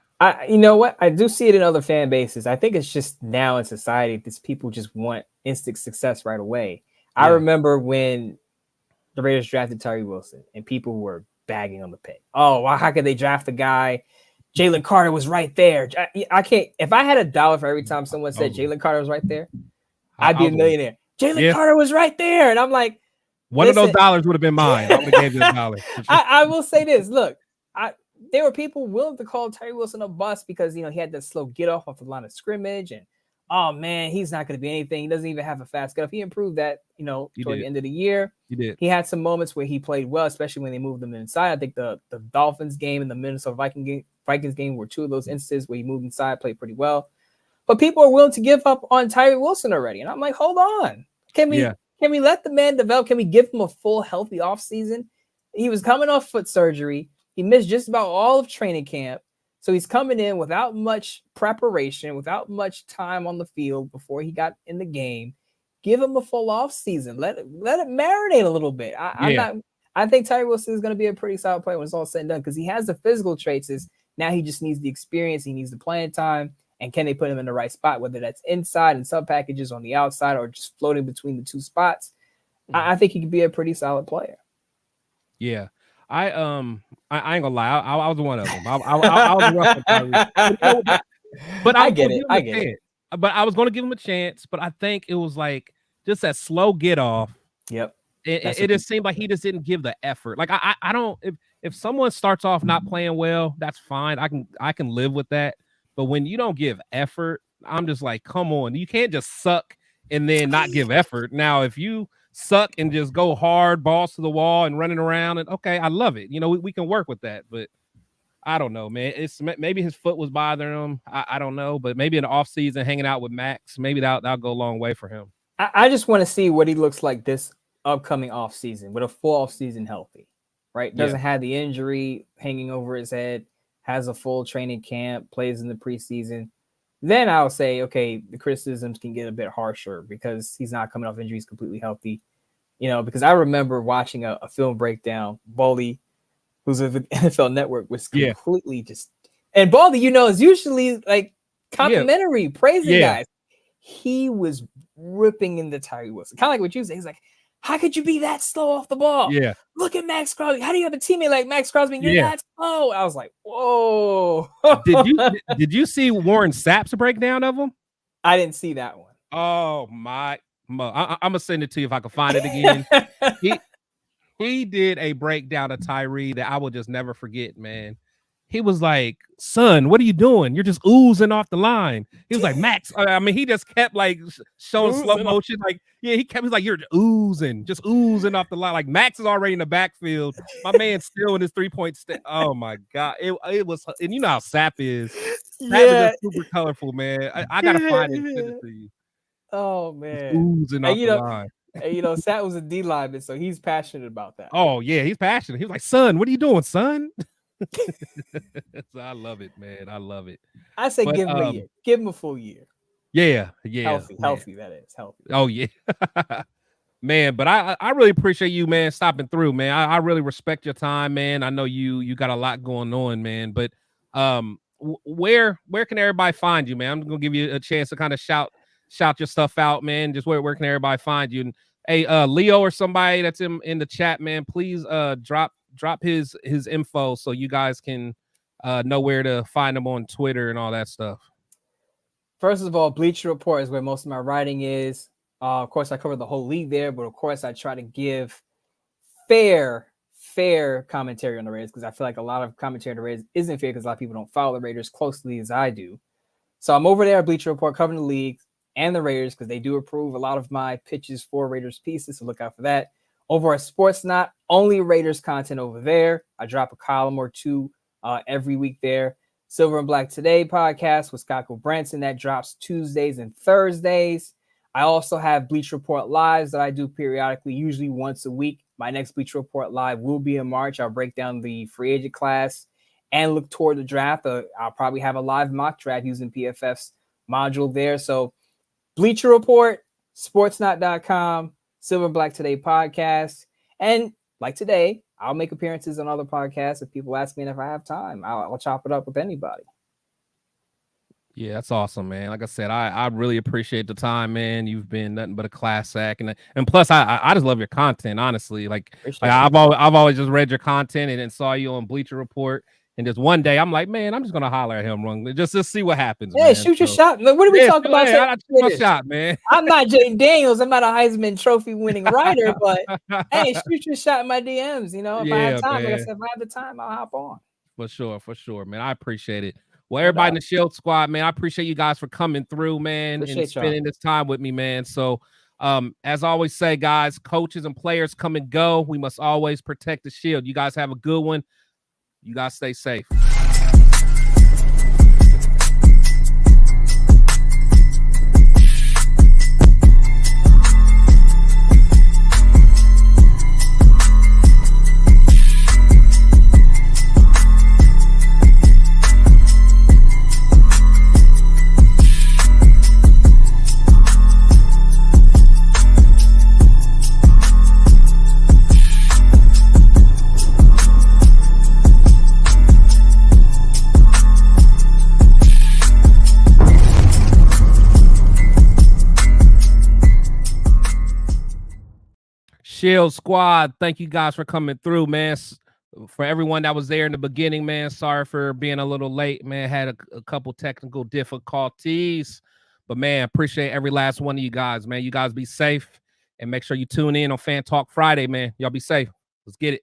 You know what? I do see it in other fan bases. I think it's just now in society, these people just want instant success right away. Yeah. I remember when the Raiders drafted Tyree Wilson and people were bagging on the pick. Oh, well, how could they draft a guy? Jalen Carter was right there. I can't. If I had $1 for every time someone said Jalen Carter was right there, I'd be a millionaire. Jalen Carter was right there. And I'm like, one of those dollars would have been mine. I would have gave you $1. I will say this. Look, there were people willing to call Tyree Wilson a bust because, you know, he had that slow get off the line of scrimmage and, oh man, he's not going to be anything. He doesn't even have a fast get off. He improved that, you know, toward the end of the year. He did. He had some moments where he played well, especially when they moved him inside. I think the Dolphins game and the Minnesota Vikings game were two of those instances where he moved inside, played pretty well. But people are willing to give up on Tyree Wilson already. And I'm like, hold on. Can we let the man develop? Can we give him a full healthy offseason? He was coming off foot surgery. He missed just about all of training camp. So he's coming in without much preparation, without much time on the field before he got in the game. Give him a full off season. Let it marinate a little bit. I think Tyree Wilson is going to be a pretty solid player when it's all said and done because he has the physical traits. Now he just needs the experience. He needs the playing time. And can they put him in the right spot, whether that's inside and sub packages on the outside or just floating between the two spots? I think he could be a pretty solid player. Yeah. I ain't gonna lie. I was one of them. I was rough, but I get it. But I was gonna give him a chance. But I think it was like just that slow get off. Yep. It just seemed like he just didn't give the effort. Like I don't. If someone starts off not playing well, that's fine. I can live with that. But when you don't give effort, I'm just like, come on. You can't just suck and then not give effort. Now, if you suck and just go hard, balls to the wall and running around, and okay, I love it. You know, we can work with that, but I don't know, man. It's maybe his foot was bothering him. I don't know, but maybe in the offseason hanging out with Max, maybe that'll go a long way for him. I just want to see what he looks like this upcoming offseason with a full offseason healthy, right? Doesn't have the injury hanging over his head, has a full training camp, plays in the preseason. Then I'll say, okay, the criticisms can get a bit harsher because he's not coming off injuries completely healthy. You know, because I remember watching a film breakdown, Baldy, who's with the NFL Network, was completely just, and Baldy, you know, is usually like complimentary, praising guys. He was ripping into Tyree Wilson. Kind of like what you said. He's like, how could you be that slow off the ball? Yeah. Look at Max Crosby. How do you have a teammate like Max Crosby? You're that slow. I was like, whoa. Did you see Warren Sapp's breakdown of him? I didn't see that one. Oh my. I'm gonna send it to you if I can find it again. he did a breakdown of Tyree that I will just never forget, man. He was like, son, what are you doing? You're just oozing off the line. He was like, Max. I mean, he just kept like showing slow motion. Like, he's like, you're just oozing off the line. Like Max is already in the backfield. My man's still in his 3-point step. Oh my God. It was, and you know how Sapp is. Sapp is super colorful, man. I gotta find it and send it to you. Oh man. Just oozing off the line. And you know, Sapp was a D lineman, so he's passionate about that. Oh yeah, he's passionate. He was like, son, what are you doing, son? So I love it, man. I love it. I say give him a year. Give him a full year. Yeah. Healthy, that is healthy. Oh yeah. Man, but I really appreciate you, man, stopping through, man. I really respect your time, man. I know you got a lot going on, man. But where can everybody find you, man? I'm gonna give you a chance to kind of shout your stuff out, man. Just where can everybody find you? And hey, Leo or somebody that's in the chat, man, please drop his info so you guys can know where to find him on Twitter and all that stuff. First of all, Bleacher Report is where most of my writing is. Of course, I cover the whole league there, but of course, I try to give fair commentary on the Raiders because I feel like a lot of commentary on the Raiders isn't fair because a lot of people don't follow the Raiders closely as I do. So I'm over there at Bleacher Report covering the league and the Raiders because they do approve a lot of my pitches for Raiders pieces, so look out for that. Over at Sportsnot, only Raiders content over there. I drop a column or two every week there. Silver and Black Today podcast with Scott Branson that drops Tuesdays and Thursdays. I also have Bleacher Report Lives that I do periodically, usually once a week. My next Bleacher Report Live will be in March. I'll break down the free agent class and look toward the draft. I'll probably have a live mock draft using PFF's module there. So Bleacher Report, sportsnot.com, Silver and Black Today podcast. And like today, I'll make appearances on other podcasts if people ask me, and if I have time, I'll chop it up with anybody. Yeah, that's awesome, man. Like I said, I really appreciate the time, man. You've been nothing but a class act, and plus, I just love your content, honestly. Like I've always just read your content and then saw you on Bleacher Report, and just one day I'm like, man, I'm just gonna holler at him, just to see what happens. Yeah, man. Shoot your shot. What are we talking about? I shoot my shot, man. I'm not Jaden Daniels. I'm not a Heisman Trophy winning writer, but hey, shoot your shot in my DMs. You know, if I have time, like I said, if I have the time, I'll hop on. For sure, man. I appreciate it. Well, everybody in the Shield Squad, man, I appreciate you guys for coming through, man, and spending this time with me, man. So, as I always say, guys, coaches and players come and go. We must always protect the Shield. You guys have a good one. You guys stay safe. Shield Squad, thank you guys for coming through, man. For everyone that was there in the beginning, man, sorry for being a little late, man. Had a couple technical difficulties, but man, appreciate every last one of you guys, man. You guys be safe and make sure you tune in on Fan Talk Friday, man. Y'all be safe. Let's get it.